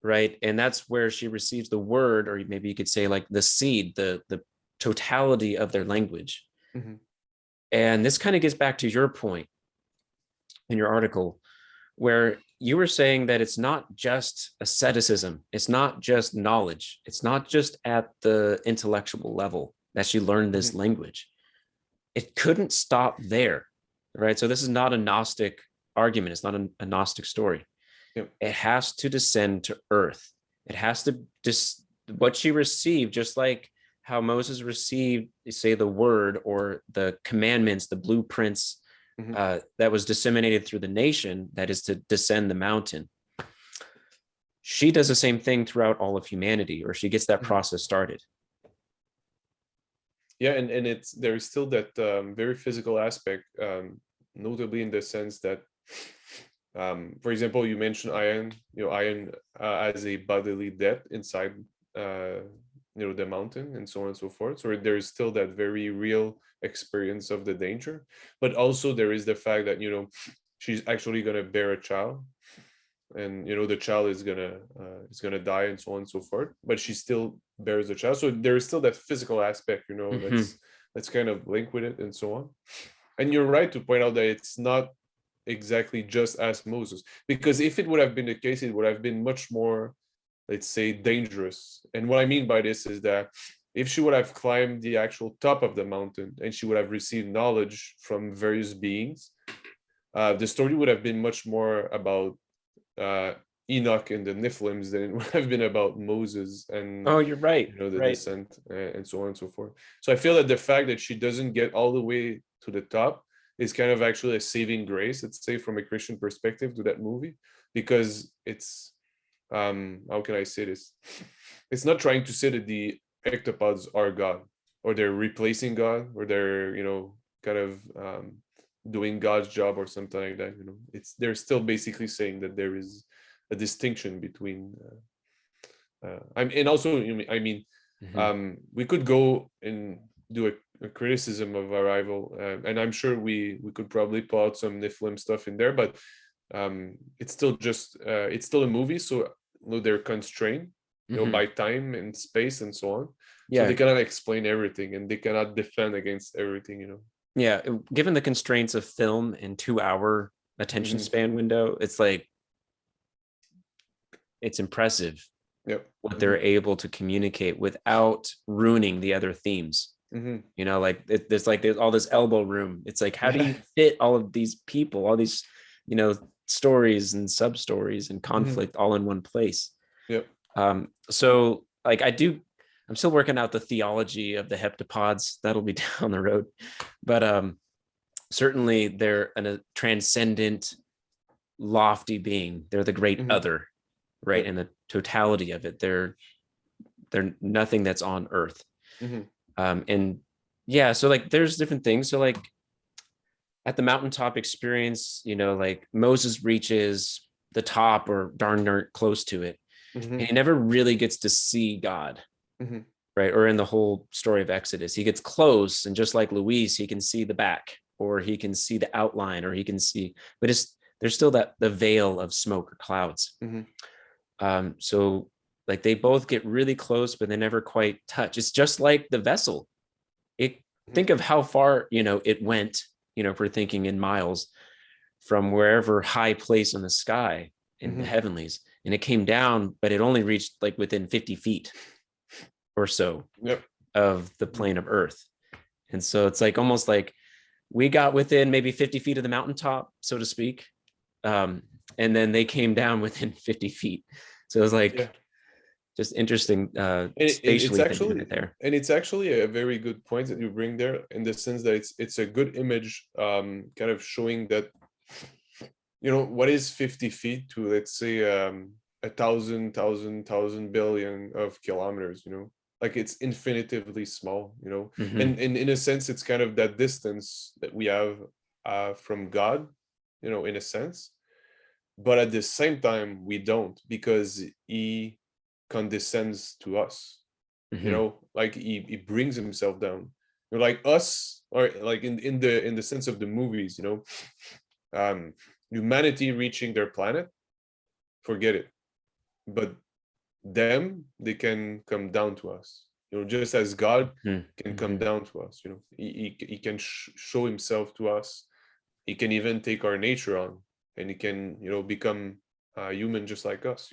right? And that's where she receives the word, or maybe you could say like the seed, the totality of their language. And this kind of gets back to your point in your article, where you were saying that it's not just asceticism, it's not just knowledge, it's not just at the intellectual level that she learned this language. It couldn't stop there, right? So this is not a Gnostic argument. It's not a Gnostic story. It has to descend to earth. It has to what she received, just like how Moses received, say, the word or the commandments, the blueprints that was disseminated through the nation, that is to descend the mountain. She does the same thing throughout all of humanity, or she gets that process started. Yeah, and there's still that very physical aspect, notably in the sense that, for example, you mentioned iron, iron as a bodily death inside, the mountain and so on and so forth. So there is still that very real experience of the danger, but also there is the fact that, she's actually going to bear a child, and the child is gonna die and so on and so forth, but she still bears the child. So there is still that physical aspect, that's kind of linked with it and so on. And you're right to point out that it's not exactly just as Moses, because if it would have been the case, it would have been much more, let's say, dangerous. And what I mean by this is that if she would have climbed the actual top of the mountain and she would have received knowledge from various beings, the story would have been much more about Enoch and the Nephilims than it would have been about Moses and you're right, the descent and so on and so forth. So I feel that the fact that she doesn't get all the way to the top is kind of actually a saving grace, let's say, from a Christian perspective, to that movie, because it's how can I say this? It's not trying to say that the Heptapods are God, or they're replacing God, or they're, kind of doing God's job or something like that. They're still basically saying that there is a distinction between and also, I mean, we could go and do a criticism of Arrival, and I'm sure we could probably pull out some Nephilim stuff in there, but it's still just it's still a movie, so they're constrained, by time and space and so on. So they cannot explain everything, and they cannot defend against everything. Yeah, given the constraints of film and 2-hour attention span window, it's like, it's impressive what they're able to communicate without ruining the other themes. Like there's all this elbow room. It's like, how do you fit all of these people, all these, stories and sub stories and conflict all in one place? So like I'm still working out the theology of the heptapods. That'll be down the road, but certainly they're a transcendent, lofty being. They're the great other, right? And the totality of it. They're nothing that's on earth. And yeah, so like there's different things. So like at the mountaintop experience, like Moses reaches the top or darn close to it, and he never really gets to see God. Right. Or in the whole story of Exodus, he gets close, and just like Luis, he can see the back, or he can see the outline, or he can see, but there's still the veil of smoke or clouds. So like they both get really close, but they never quite touch. It's just like the vessel. Think of how far, it went, if we're thinking in miles, from wherever high place in the sky in the heavenlies, and it came down, but it only reached like within 50 feet or so of the plane of earth. And so it's like almost like we got within maybe 50 feet of the mountaintop, so to speak, and then they came down within 50 feet. So it was like just interesting spatially thinking right there. And it's actually a very good point that you bring there, in the sense that it's a good image, kind of showing that, what is 50 feet to, let's say, 1,000 billion of kilometers, like it's infinitively small, and in a sense, it's kind of that distance that we have from God, in a sense, but at the same time, we don't, because he condescends to us, like he brings himself down, like us, or like in the sense of the movies, humanity reaching their planet, forget it, but they can come down to us, just as God can come down to us. He can show himself to us. He can even take our nature on, and he can become human just like us.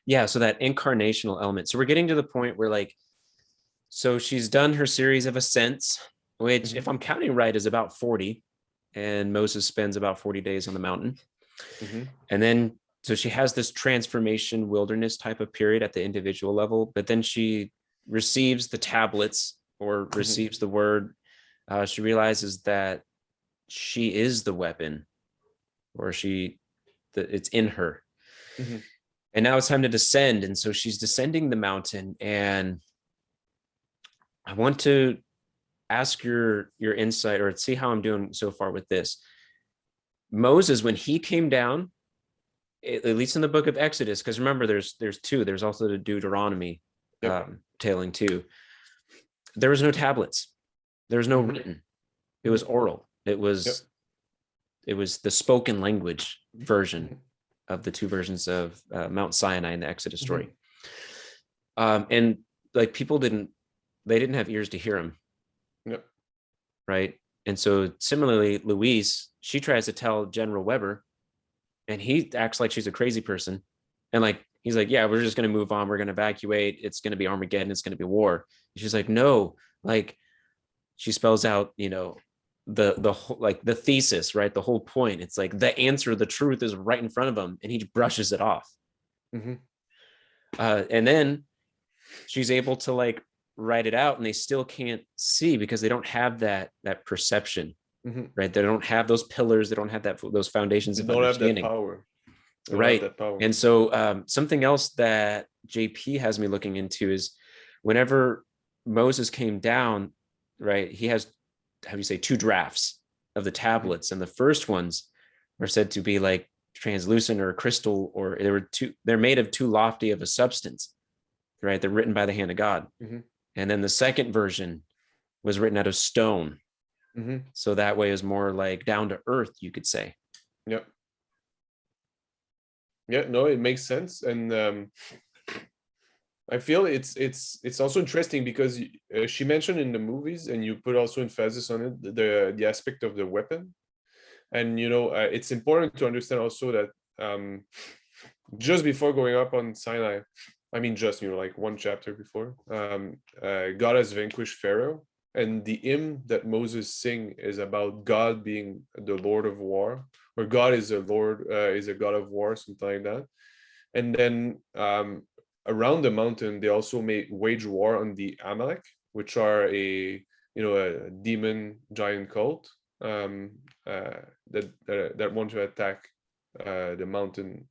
Yeah, so that incarnational element. So we're getting to the point where, like, so she's done her series of ascents, which, if I'm counting right, is about 40, and Moses spends about 40 days on the mountain. And then, so she has this transformation wilderness type of period at the individual level, but then she receives the tablets, or receives the word. She realizes that she is the weapon, or it's in her. And now it's time to descend. And so she's descending the mountain. And I want to ask your insight, or see how I'm doing so far with this. Moses, when he came down, at least in the book of Exodus, because remember, there's two. There's also the Deuteronomy tailing too. There was no tablets. There was no written. It was oral. It was the spoken language version of the two versions of Mount Sinai in the Exodus story. And like people didn't have ears to hear him. Right. And so similarly, Louise, she tries to tell General Weber, and he acts like she's a crazy person. And like, he's like, yeah, we're just going to move on. We're going to evacuate. It's going to be Armageddon. It's going to be war. And she's like, no, like she spells out, the whole, like the thesis, right? The whole point. It's like the answer, the truth is right in front of him, and he brushes it off. And then she's able to like write it out, and they still can't see because they don't have that perception, right? They don't have those pillars. They don't have those foundations of understanding. Have that power. without Right. that power. And so something else that JP has me looking into is whenever Moses came down, right, he has, how do you say, two drafts of the tablets. And the first ones are said to be like translucent or crystal, or they're made of too lofty of a substance, right? They're written by the hand of God. And then the second version was written out of stone. So that way is more like down to earth, you could say. Yeah. Yeah, no, it makes sense. And I feel it's also interesting because she mentioned in the movies, and you put also emphasis on it, the aspect of the weapon. And it's important to understand also that just before going up on Sinai, I mean, just like one chapter before, God has vanquished Pharaoh, and the hymn that Moses sing is about God being the Lord of War, or God is a Lord, is a God of War, something like that. And then around the mountain, they also wage war on the Amalek, which are a demon giant cult that want to attack the mountain,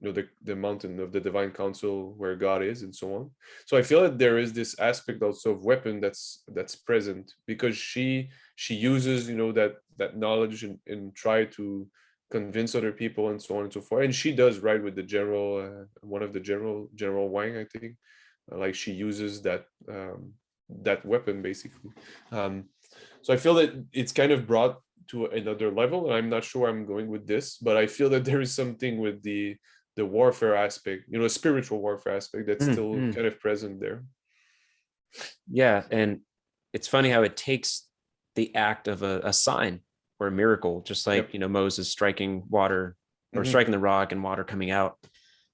the mountain of the divine council where God is, and so on. So I feel that there is this aspect also of weapon that's present, because she uses that knowledge and try to convince other people and so on and so forth. And she does, right, with the general, one of the General Wang, I think, like she uses that weapon basically. So I feel that it's kind of brought to another level, and I'm not sure I'm going with this, but I feel that there is something with the warfare aspect, spiritual warfare aspect, that's still kind of present there. Yeah, and it's funny how it takes the act of a sign or a miracle, just like Moses striking water or striking the rock and water coming out,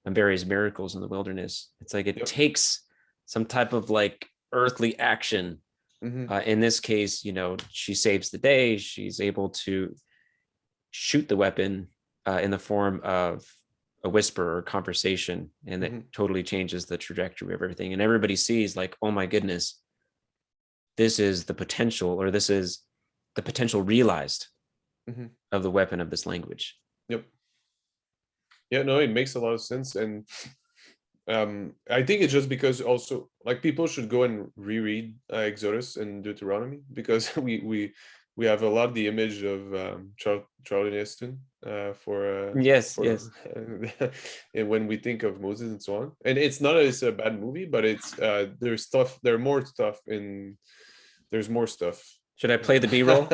and various miracles in the wilderness. It's like it takes some type of like earthly action. In this case, she saves the day. She's able to shoot the weapon in the form of a whisper or conversation, and it totally changes the trajectory of everything. And everybody sees like, oh my goodness, this is the potential, or this is the potential realized of the weapon of this language. Yep. Yeah, no, it makes a lot of sense. And I think it's just because also like people should go and reread Exodus and Deuteronomy, because we have a lot of the image of Charlie Neston yes and when we think of Moses and so on. And it's not it's a bad movie, but it's there's more stuff in there's more stuff. Should I play the B-roll?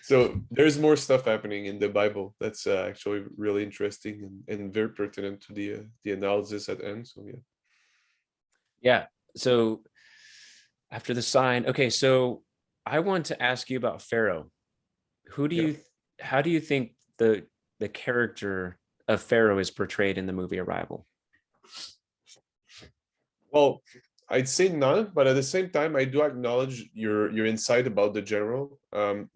So there's more stuff happening in the Bible that's actually really interesting and very pertinent to the analysis at end. So yeah. So after the sign, okay. So I want to ask you about Pharaoh. How do you think the character of Pharaoh is portrayed in the movie Arrival? Well, I'd say none, but at the same time, I do acknowledge your insight about the general,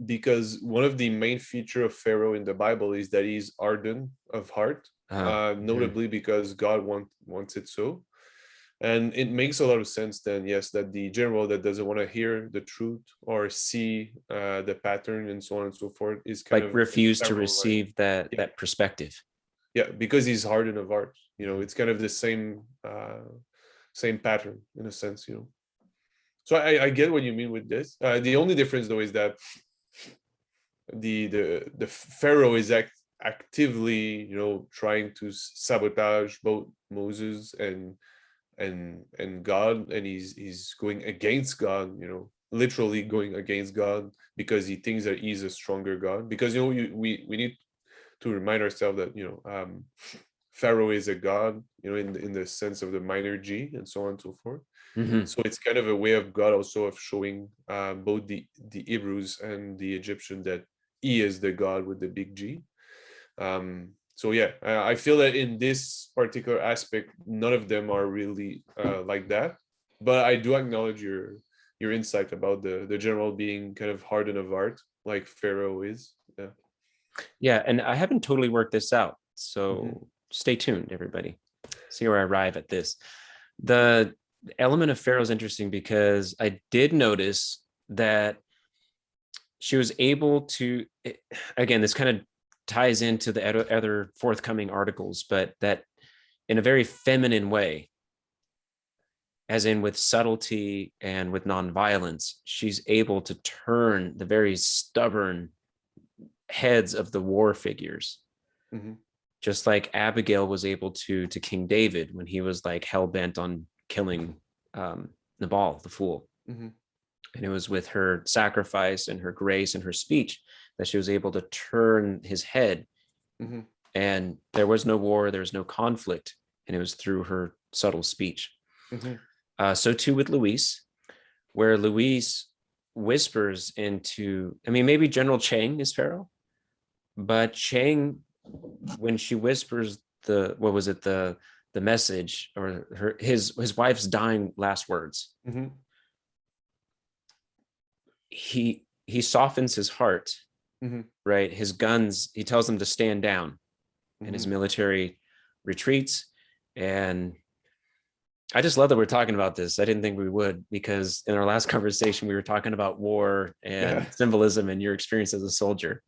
because one of the main feature of Pharaoh in the Bible is that he's ardent of heart, notably because God wants it so. And it makes a lot of sense then, yes, that the general that doesn't want to hear the truth or see the pattern and so on and so forth is kind like of refused to receive that perspective. Yeah, because he's hardened of heart. It's kind of the same pattern in a sense. So I get what you mean with this. The only difference though is that the Pharaoh is actively trying to sabotage both Moses and God, and he's going against God, literally going against God, because he thinks that he's a stronger God. Because we need to remind ourselves that Pharaoh is a god, in the sense of the minor G and so on and so forth. So it's kind of a way of God also of showing both the Hebrews and the Egyptian that he is the God with the big G. So yeah, I feel that in this particular aspect, none of them are really like that. But I do acknowledge your insight about the general being kind of hardened of heart, like Pharaoh is. Yeah, and I haven't totally worked this out, so stay tuned, everybody. See where I arrive at this. The element of Pharaoh is interesting because I did notice that she was able to, again, this kind of ties into the other forthcoming articles, but that in a very feminine way, as in with subtlety and with nonviolence, she's able to turn the very stubborn heads of the war figures. Mm-hmm. Just like Abigail was able to King David when he was like hell-bent on killing Nabal, the fool. Mm-hmm. And it was with her sacrifice and her grace and her speech that she was able to turn his head. Mm-hmm. And there was no war, there was no conflict. And it was through her subtle speech. Mm-hmm. So too with Louise, where Louise whispers into, I mean, maybe General Chang is Pharaoh, but Chang, when she whispers the message or his wife's dying last words, Mm-hmm. he softens his heart, Mm-hmm. right? His guns, he tells them to stand down, Mm-hmm. and his military retreats. And I just love that we're talking about this. I didn't think we would, because in our last conversation, we were talking about war and symbolism and your experience as a soldier.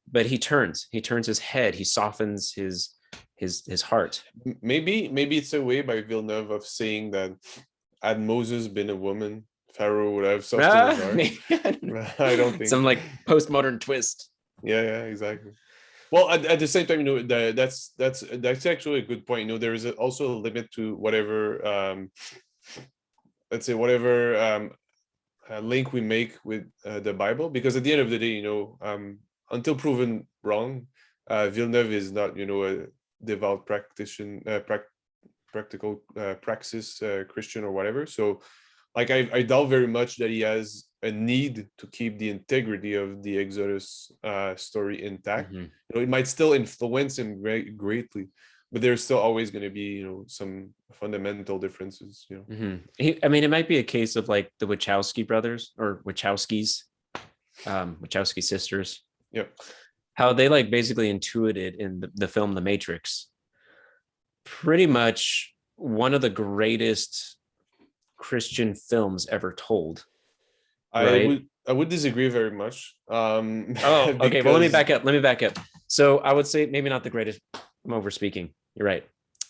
But he turns his head, he softens his heart. Maybe it's a way by Villeneuve of saying that had Moses been a woman, Pharaoh would have softened his heart. I don't think some like postmodern twist. Yeah, exactly. Well, at the same time, that's actually a good point. There is also a limit to whatever, let's say, whatever link we make with the Bible, because at the end of the day, until proven wrong, Villeneuve is not, a devout practical praxis Christian or whatever. So, like, I doubt very much that he has a need to keep the integrity of the Exodus story intact. Mm-hmm. It might still influence him greatly, but there's still always going to be, some fundamental differences. Mm-hmm. It might be a case of like the Wachowski brothers or Wachowskis, Wachowski sisters. Yep. How they like basically intuited in the film The Matrix. Pretty much one of the greatest Christian films ever told. Right? I would disagree very much. Oh, okay. Well, let me back up. So I would say maybe not the greatest. I'm over speaking. You're right.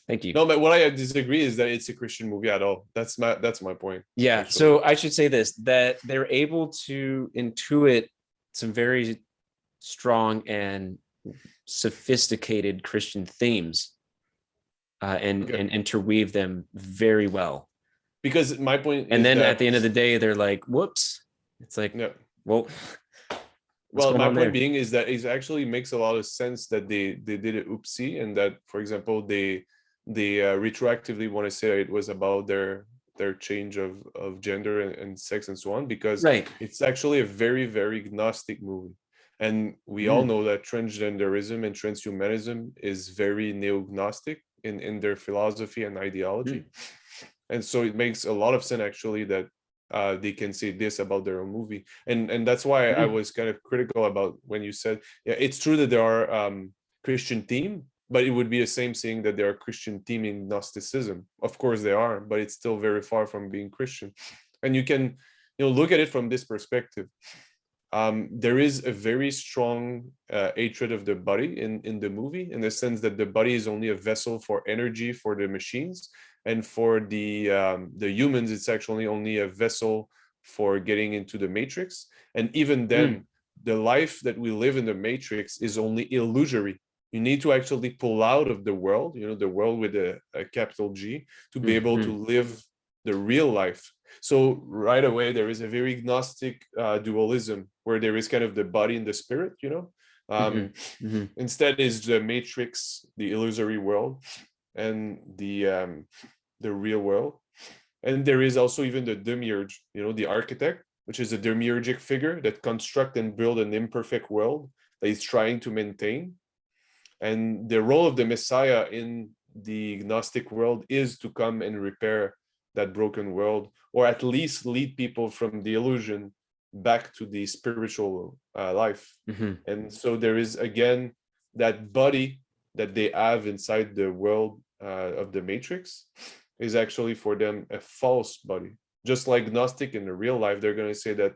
Thank you. No, but what I disagree is that it's a Christian movie at all. That's my point. Yeah. Actually. So I should say this, that they're able to intuit some very strong and sophisticated Christian themes and interweave them very well. Because my point and then at the end of the day, they're like, whoops. It's like, yeah. Well, my point being is that it actually makes a lot of sense that they did it oopsie, and that, for example, they retroactively want to say it was about their change of gender and sex and so on, because it's actually a very, very Gnostic movie. And we all know that transgenderism and transhumanism is very Neo-Gnostic in their philosophy and ideology. And so it makes a lot of sense, actually, that they can say this about their own movie. And that's why I was kind of critical about when you said, yeah, it's true that there are Christian theme, but it would be the same saying that there are Christian theme in Gnosticism. Of course they are, but it's still very far from being Christian. And you can look at it from this perspective. There is a very strong hatred of the body in the movie, in the sense that the body is only a vessel for energy for the machines, and for the humans, it's actually only a vessel for getting into the matrix. And even then, the life that we live in the matrix is only illusory. You need to actually pull out of the world, the world with a capital G, to be able to live the real life. So right away, there is a very Gnostic dualism, where there is kind of the body and the spirit, Instead is the matrix, the illusory world, and the real world. And there is also even the demiurge, the architect, which is a demiurgic figure that construct and build an imperfect world that he's trying to maintain. And the role of the Messiah in the Gnostic world is to come and repair that broken world, or at least lead people from the illusion back to the spiritual life. And so there is, again, that body that they have inside the world of the matrix is actually for them a false body. just like Gnostic in the real life, they're going to say that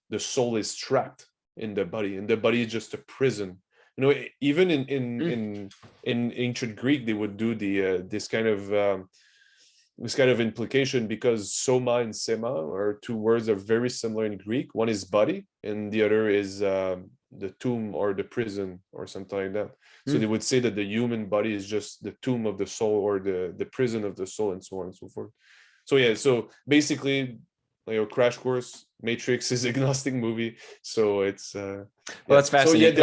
the soul is trapped in the body, and the body is just a prison. You know, even in ancient Greek, they would do the this kind of implication, because soma and sema are two words that are very similar in Greek. One is body, and the other is the tomb or the prison or something like that. So they would say that the human body is just the tomb of the soul, or the prison of the soul, and so on and so forth. So yeah, so basically, like a crash course, Matrix is a Gnostic movie. So it's well, that's fascinating. So yeah,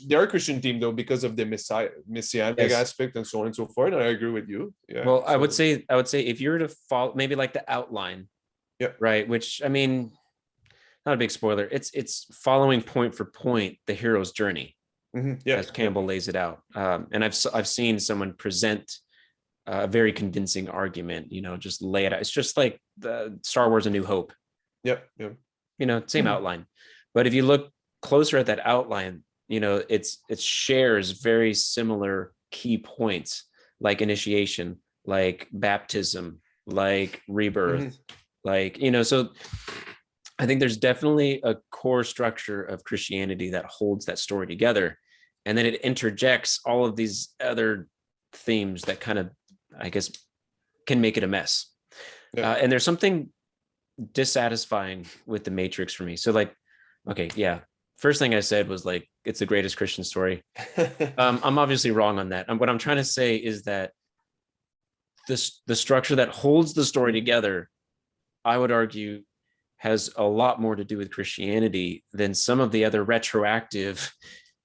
they are a Christian team though, because of the messianic aspect and so on and so forth. And I agree with you. Yeah. Well, I would say if you were to follow maybe like the outline, right, which I mean, not a big spoiler, it's following point for point the hero's journey, as Campbell lays it out. And I've seen someone present a very convincing argument, you know, just lay it out. It's just like the Star Wars A New Hope. You know, same outline. But if you look closer at that outline, you know, it shares very similar key points, like initiation, like baptism, like rebirth, like, you know, so I think there's definitely a core structure of Christianity that holds that story together. And then it interjects all of these other themes that kind of, I guess, can make it a mess. And there's something dissatisfying with the Matrix for me. So like, okay, yeah. First thing I said was like, it's the greatest Christian story. I'm obviously wrong on that. And what I'm trying to say is that the structure that holds the story together, I would argue, has a lot more to do with Christianity than some of the other retroactive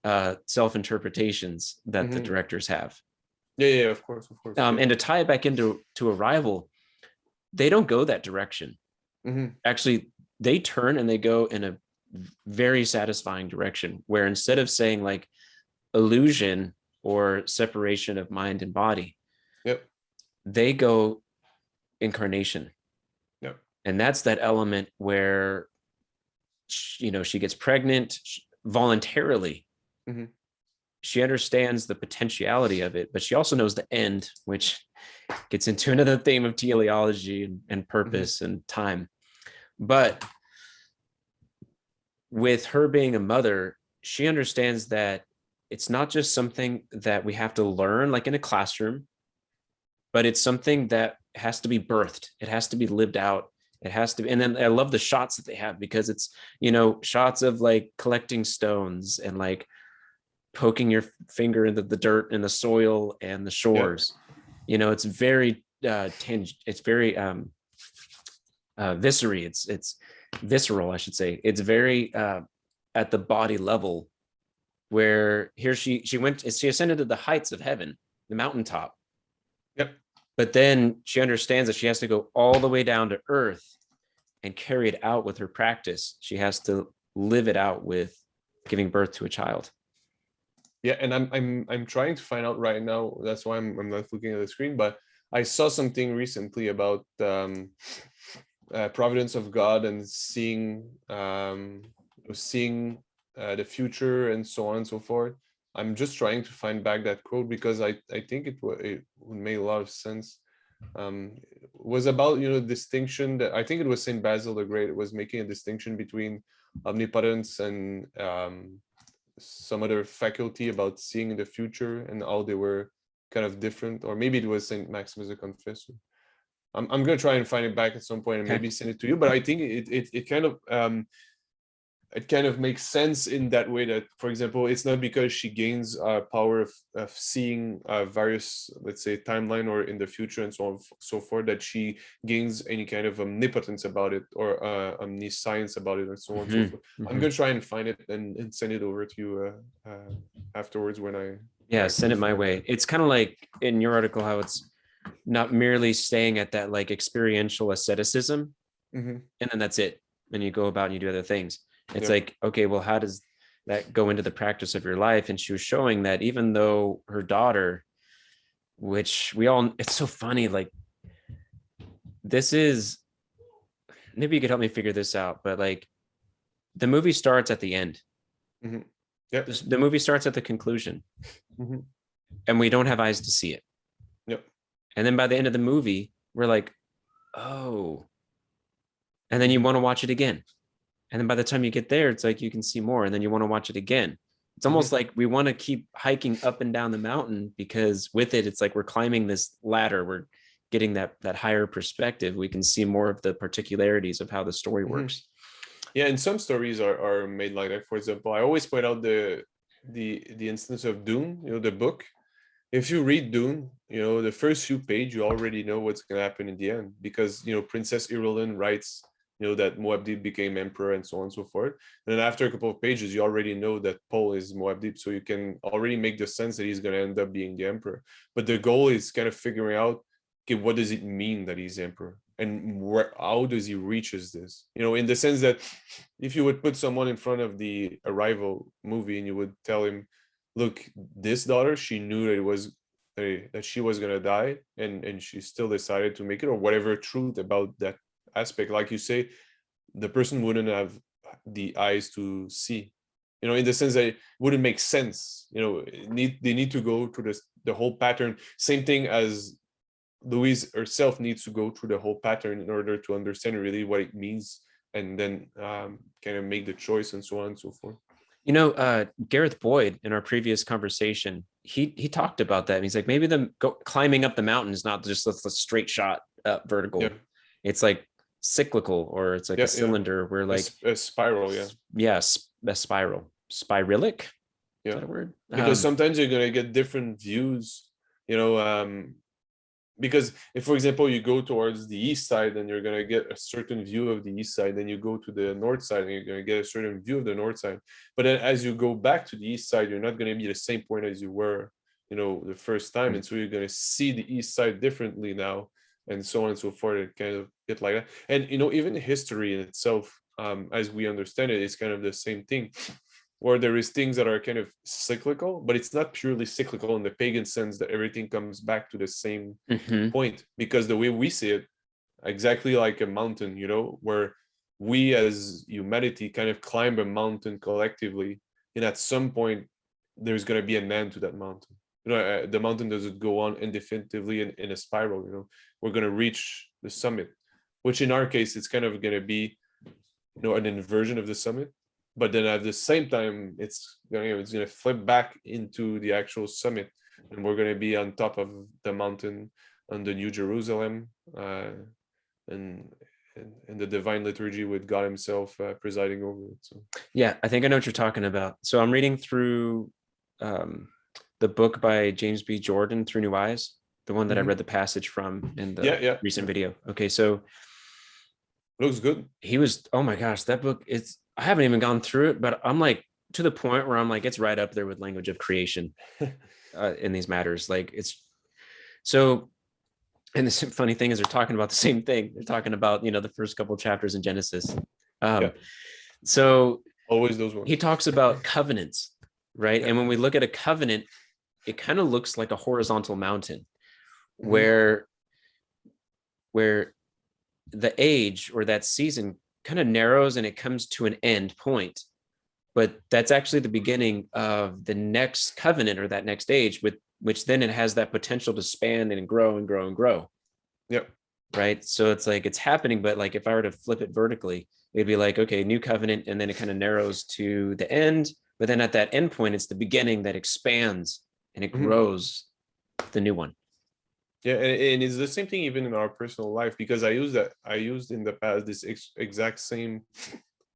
self-interpretations that the directors have. Yeah, of course. And to tie it back into Arrival, they don't go that direction. Actually, they turn and they go in a very satisfying direction, where instead of saying like illusion or separation of mind and body, they go incarnation. And that's that element where, you know, she gets pregnant voluntarily. She understands the potentiality of it, but she also knows the end, which gets into another theme of teleology and purpose and time. But with her being a mother, she understands that it's not just something that we have to learn like in a classroom, but it's something that has to be birthed. It has to be lived out. It has to be. And then I love the shots that they have, because it's, you know, shots of like collecting stones and like poking your finger into the dirt and the soil and the shores. You know, it's very it's very viscery. It's visceral, I should say. It's very at the body level, where here she ascended to the heights of heaven, the mountaintop. But then she understands that she has to go all the way down to earth and carry it out with her practice. She has to live it out with giving birth to a child. Yeah, and I'm trying to find out right now. That's why I'm not looking at the screen. But I saw something recently about providence of God and seeing the future and so on and so forth. I'm just trying to find back that quote, because I think it would make a lot of sense. Was about, you know, distinction that I think it was Saint Basil the Great was making a distinction between omnipotence and some other faculty about seeing the future, and how they were kind of different. Or maybe it was Saint Maximus the Confessor. I'm gonna try and find it back at some point and maybe send it to you. But I think it kind of makes sense in that way, that, for example, it's not because she gains power of seeing various, let's say, timeline or in the future and so on so forth, that she gains any kind of omnipotence about it, or omniscience about it, and so on and so forth. I'm gonna try and find it and send it over to you afterwards when I send it my way. It's kind of like in your article how it's not merely staying at that like experiential asceticism and then that's it, and you go about and you do other things. It's like, okay, well, how does that go into the practice of your life? And she was showing that even though her daughter, which it's so funny, like this is, maybe you could help me figure this out, but like the movie starts at the end. The movie starts at the conclusion, and we don't have eyes to see it. And then by the end of the movie, we're like, oh, and then you want to watch it again. And then by the time you get there, it's like you can see more, and then you want to watch it again. It's almost like we want to keep hiking up and down the mountain, because with it, it's like we're climbing this ladder. We're getting that higher perspective. We can see more of the particularities of how the story works. Yeah, and some stories are made like that. For example, I always point out the instance of Dune, the book. If you read Dune, the first few pages, you already know what's going to happen in the end, because Princess Irulan writes that Muad'Dib became emperor and so on and so forth. And then after a couple of pages, you already know that Paul is Muad'Dib, so you can already make the sense that he's going to end up being the emperor. But the goal is kind of figuring out, okay, what does it mean that he's emperor, and how does he reaches this? In the sense that if you would put someone in front of the Arrival movie and you would tell him, look, this daughter, she knew that she was going to die, and she still decided to make it, or whatever truth about that aspect, like you say, the person wouldn't have the eyes to see, in the sense that it wouldn't make sense. They need to go through the whole pattern, same thing as Louise herself needs to go through the whole pattern in order to understand really what it means, and then kind of make the choice and so on and so forth. Gareth Boyd, in our previous conversation, he talked about that. And he's like, maybe climbing up the mountain is not just a straight shot up vertical. Yeah. It's like cyclical, or it's like a cylinder where like a spiral. A spiral, spiralic. Yeah. Is that a word? Because sometimes you're going to get different views, because if, for example, you go towards the east side, then you're going to get a certain view of the east side. Then you go to the north side, and you're going to get a certain view of the north side. But then as you go back to the east side, you're not going to be the same point as you were, the first time. And so you're going to see the east side differently now, and so on and so forth. It kind of get like that. And, even history in itself, as we understand it, is kind of the same thing, where there is things that are kind of cyclical, but it's not purely cyclical in the pagan sense that everything comes back to the same point. Because the way we see it, exactly like a mountain, where we as humanity kind of climb a mountain collectively, and at some point there's going to be an end to that mountain. The mountain doesn't go on indefinitely in a spiral. We're going to reach the summit, which in our case, it's kind of going to be, an inversion of the summit. But then at the same time, it's going to flip back into the actual summit, and we're going to be on top of the mountain on the New Jerusalem, and the divine liturgy with God Himself presiding over it. So yeah, I think I know what you're talking about. So I'm reading through the book by James B. Jordan, Through New Eyes, the one that I read the passage from in the recent video. Okay, so looks good. He was, oh my gosh, that book, I haven't even gone through it, but I'm like to the point where I'm like, it's right up there with Language of Creation in these matters. Like it's so, and the funny thing is they're talking about the same thing. They're talking about, the first couple of chapters in Genesis. So always those ones. He talks about covenants, right? Yeah. And when we look at a covenant, it kind of looks like a horizontal mountain where the age or that season kind of narrows and it comes to an end point, but that's actually the beginning of the next covenant or that next age, which then it has that potential to span and grow and grow and grow. Yep. Right. So it's like it's happening, but like if I were to flip it vertically, it'd be like, okay, new covenant, and then it kind of narrows to the end, but then at that end point, it's the beginning that expands and it grows the new one. Yeah, and it's the same thing even in our personal life, because I used in the past this exact same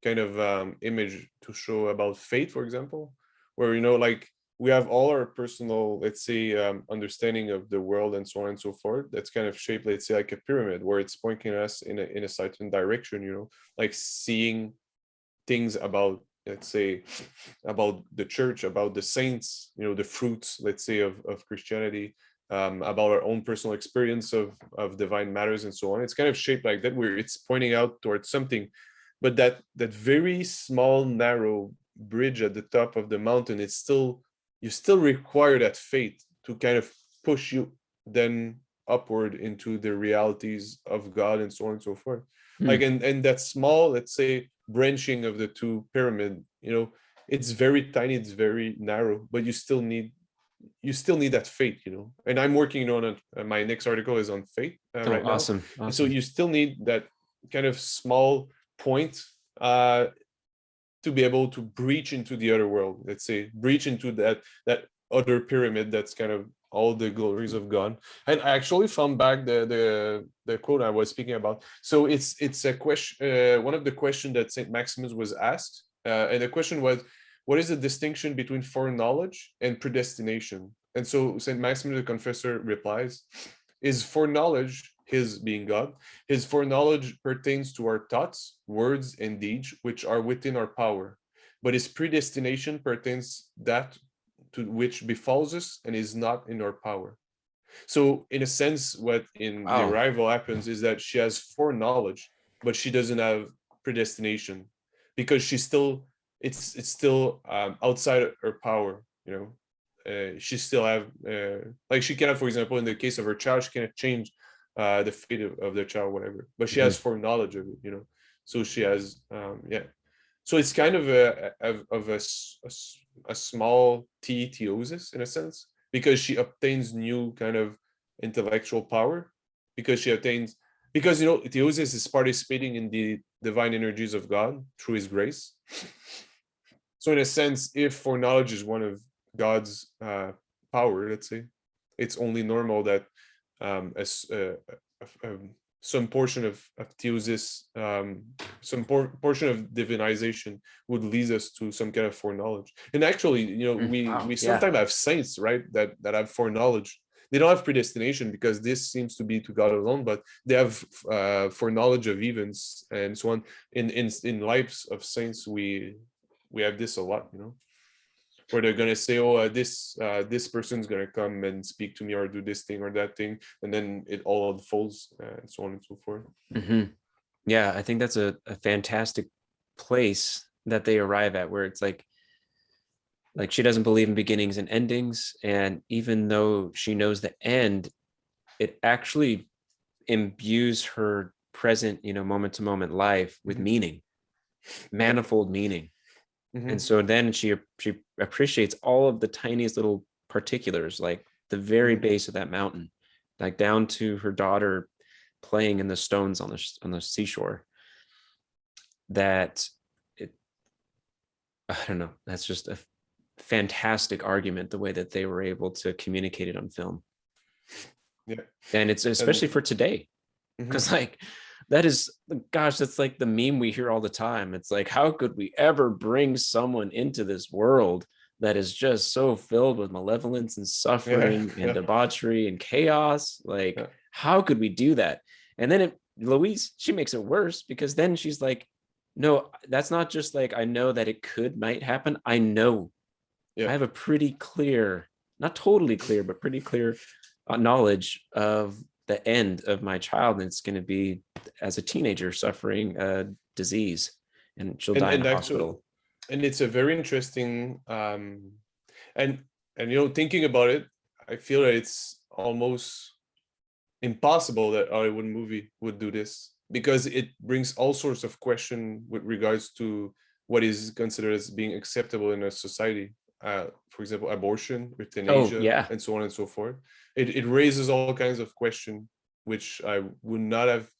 kind of image to show about faith, for example, where like we have all our personal, let's say, understanding of the world and so on and so forth. That's kind of shaped, let's say, like a pyramid, where it's pointing us in a certain direction. Like seeing things about, let's say, about the church, about the saints, the fruits, let's say, of Christianity. About our own personal experience of divine matters and so on. It's kind of shaped like that, where it's pointing out towards something, but that very small, narrow bridge at the top of the mountain, you still require that faith to kind of push you then upward into the realities of God and so on and so forth. Like, and that small, let's say, branching of the two pyramid, it's very tiny, it's very narrow, but you still need that faith, and I'm working on it. My next article is on faith right now. Awesome. So you still need that kind of small point to be able to breach into the other world. Let's say breach into that other pyramid that's kind of all the glories of God. And I actually found back the quote I was speaking about. So it's a question. One of the questions that Saint Maximus was asked, and the question was, what is the distinction between foreknowledge and predestination? And so Saint Maximus the Confessor replies, is foreknowledge, his being God, his foreknowledge pertains to our thoughts, words, and deeds, which are within our power. But his predestination pertains that to which befalls us and is not in our power. So in a sense, what in the Wow. arrival happens is that she has foreknowledge, but she doesn't have predestination because she's still, it's still outside her power, you know. She still have like she cannot, for example, in the case of her child, she cannot change the fate of the child, whatever, but she has foreknowledge of it, you know. So she has yeah, so it's kind of a small theosis in a sense, because she obtains new kind of intellectual power, because she obtains, because, you know, theosis is participating in the divine energies of God through his grace. So in a sense, if foreknowledge is one of God's power, let's say, it's only normal that some portion of theosis, some portion of divinization would lead us to some kind of foreknowledge. And actually, you know, we sometimes have saints, right, that have foreknowledge. They don't have predestination because this seems to be to God alone, but they have foreknowledge of events and so on. In lives of saints, we have this a lot, you know, where they're gonna say, oh, this person's gonna come and speak to me or do this thing or that thing, and then it all unfolds and so on and so forth. Yeah, I think that's a fantastic place that they arrive at, where it's like she doesn't believe in beginnings and endings, and even though she knows the end, it actually imbues her present, you know, moment to moment life with meaning, manifold meaning. And so then she appreciates all of the tiniest little particulars, like the very base of that mountain, like down to her daughter playing in the stones on the seashore. That it, I don't know, that's just a fantastic argument, the way that they were able to communicate it on film. Yeah. And it's especially for today, because like that is, gosh, that's like the meme we hear all the time. It's like, how could we ever bring someone into this world that is just so filled with malevolence and suffering and debauchery and chaos? Like, how could we do that? And then Louise, she makes it worse, because then she's like, no, that's not just like, I know that it might happen. I know, I have a pretty clear, not totally clear, but pretty clear knowledge of the end of my child, and it's going to be as a teenager suffering a disease, and she'll die in the hospital. And it's a very interesting and you know, thinking about it, I feel that it's almost impossible that Hollywood movie would do this, because it brings all sorts of question with regards to what is considered as being acceptable in a society. For example, abortion, euthanasia, and so on and so forth. It raises all kinds of question, which I would not have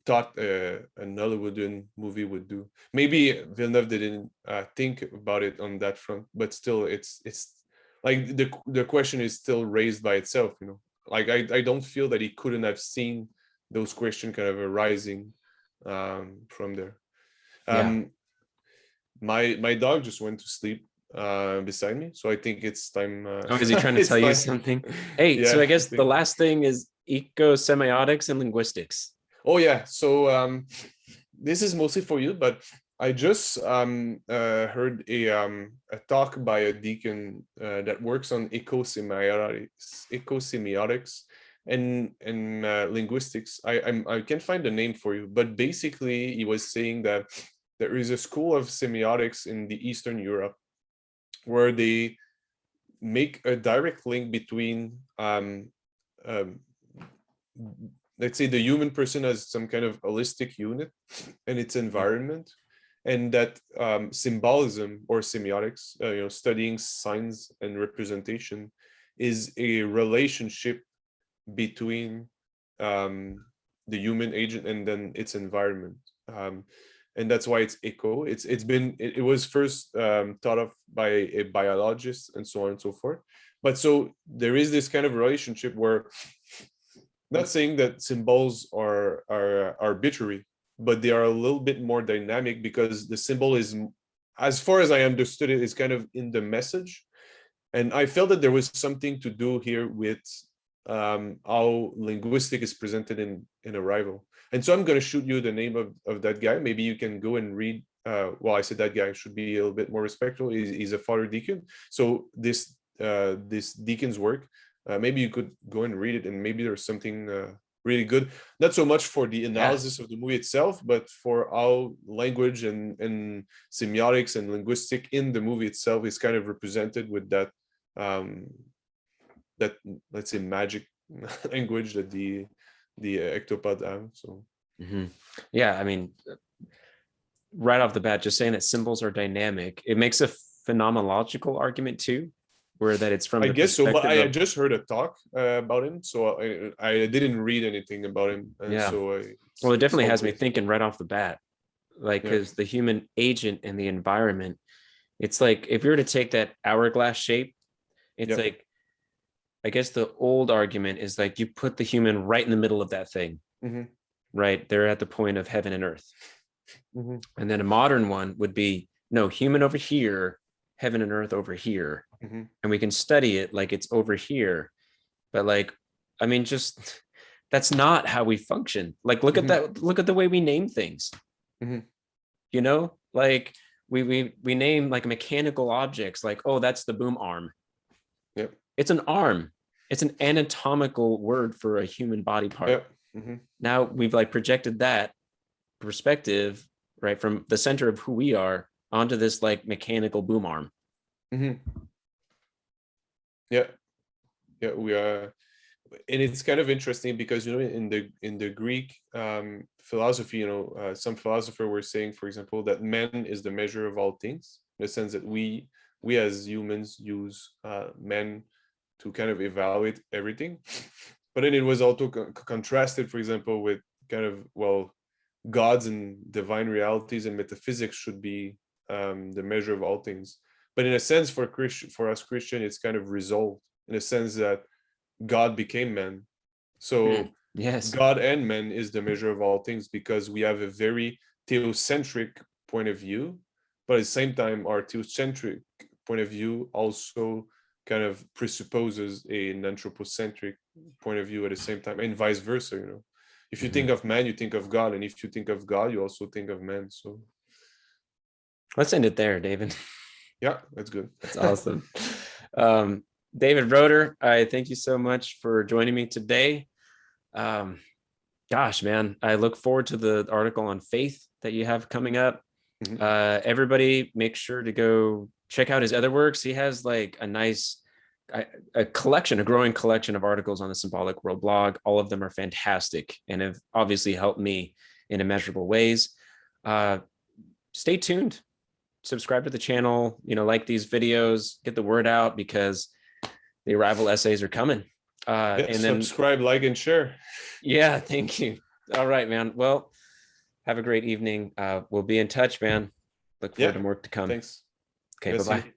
thought a Hollywoodian movie would do. Maybe Villeneuve didn't think about it on that front, but still, it's like the question is still raised by itself, you know. Like I don't feel that he couldn't have seen those questions kind of arising from there. My dog just went to sleep beside me, so I think it's time. Is he trying to tell you something? Hey, so I guess the last thing is eco-semiotics and linguistics. Oh yeah, so this is mostly for you, but I just heard a talk by a deacon that works on eco-semiotics and linguistics. I can't find the name for you, but basically he was saying that there is a school of semiotics in the Eastern Europe where they make a direct link between let's say the human person as some kind of holistic unit and its environment, and that symbolism or semiotics, you know, studying signs and representation, is a relationship between the human agent and then its environment. And that's why it's eco. It was first thought of by a biologist and so on and so forth. But so there is this kind of relationship where, not saying that symbols are arbitrary, but they are a little bit more dynamic, because the symbol is, as far as I understood it, is kind of in the message. And I felt that there was something to do here with how linguistic is presented in Arrival. And so I'm going to shoot you the name of that guy. Maybe you can go and read. Well, I said that guy should be a little bit more respectful. He's a father deacon. So this deacon's work, maybe you could go and read it, and maybe there's something really good. Not so much for the analysis of the movie itself, but for how language and semiotics and linguistic in the movie itself is kind of represented with that that, let's say, magic language that the Heptapods have. So yeah, I mean, right off the bat, just saying that symbols are dynamic, it makes a phenomenological argument too, where that it's from I the guess so, but I perspective of, just heard a talk about him, so I didn't read anything about him, and Yeah. so well, it definitely all has me good. thinking right off the bat, like, Yeah. because the human agent and the environment, it's like if you were to take that hourglass shape, it's Yep. like, I guess the old argument is like you put the human right in the middle of that thing, Mhm. right? They're at the point of heaven and earth. Mhm. And then a modern one would be, no, human over here, heaven and earth over here. Mhm. And we can study it like it's over here. But like, I mean, just that's not how we function. Like, look at that, look at the way we name things. Mhm. You know, like we name like mechanical objects, like, oh, that's the boom arm. Yep. It's an arm. It's an anatomical word for a human body part. Yep. Mhm. Now we've like projected that perspective, right, from the center of who we are onto this like mechanical boom arm. Mhm. Yeah. Yeah, we are. And it's kind of interesting because, you know, in the Greek philosophy, you know, some philosophers were saying, for example, that man is the measure of all things, in the sense that we as humans use men to kind of evaluate everything. But then it was also contrasted, for example, with kind of, well, gods and divine realities and metaphysics should be the measure of all things. But in a sense, for us Christian, it's kind of resolved in a sense that God became man. So Yes. God and man is the measure of all things, because we have a very theocentric point of view, but at the same time, our theocentric point of view also kind of presupposes an anthropocentric point of view at the same time, and vice versa. You know, if you think of man, you think of God, and if you think of God, you also think of man. So let's end it there, David. yeah, that's good. That's awesome. David Brodeur, I thank you so much for joining me today. Gosh, man, I look forward to the article on faith that you have coming up. Everybody make sure to go check out his other works. He has like a nice a growing collection of articles on the Symbolic World blog. All of them are fantastic and have obviously helped me in immeasurable ways. Stay tuned. Subscribe to the channel, you know, like these videos, get the word out, because the Arrival essays are coming. And then subscribe, like, and share. Yeah, thank you. All right, man. Well, have a great evening. We'll be in touch, man. Look forward to more to come. Thanks. Okay, bye-bye.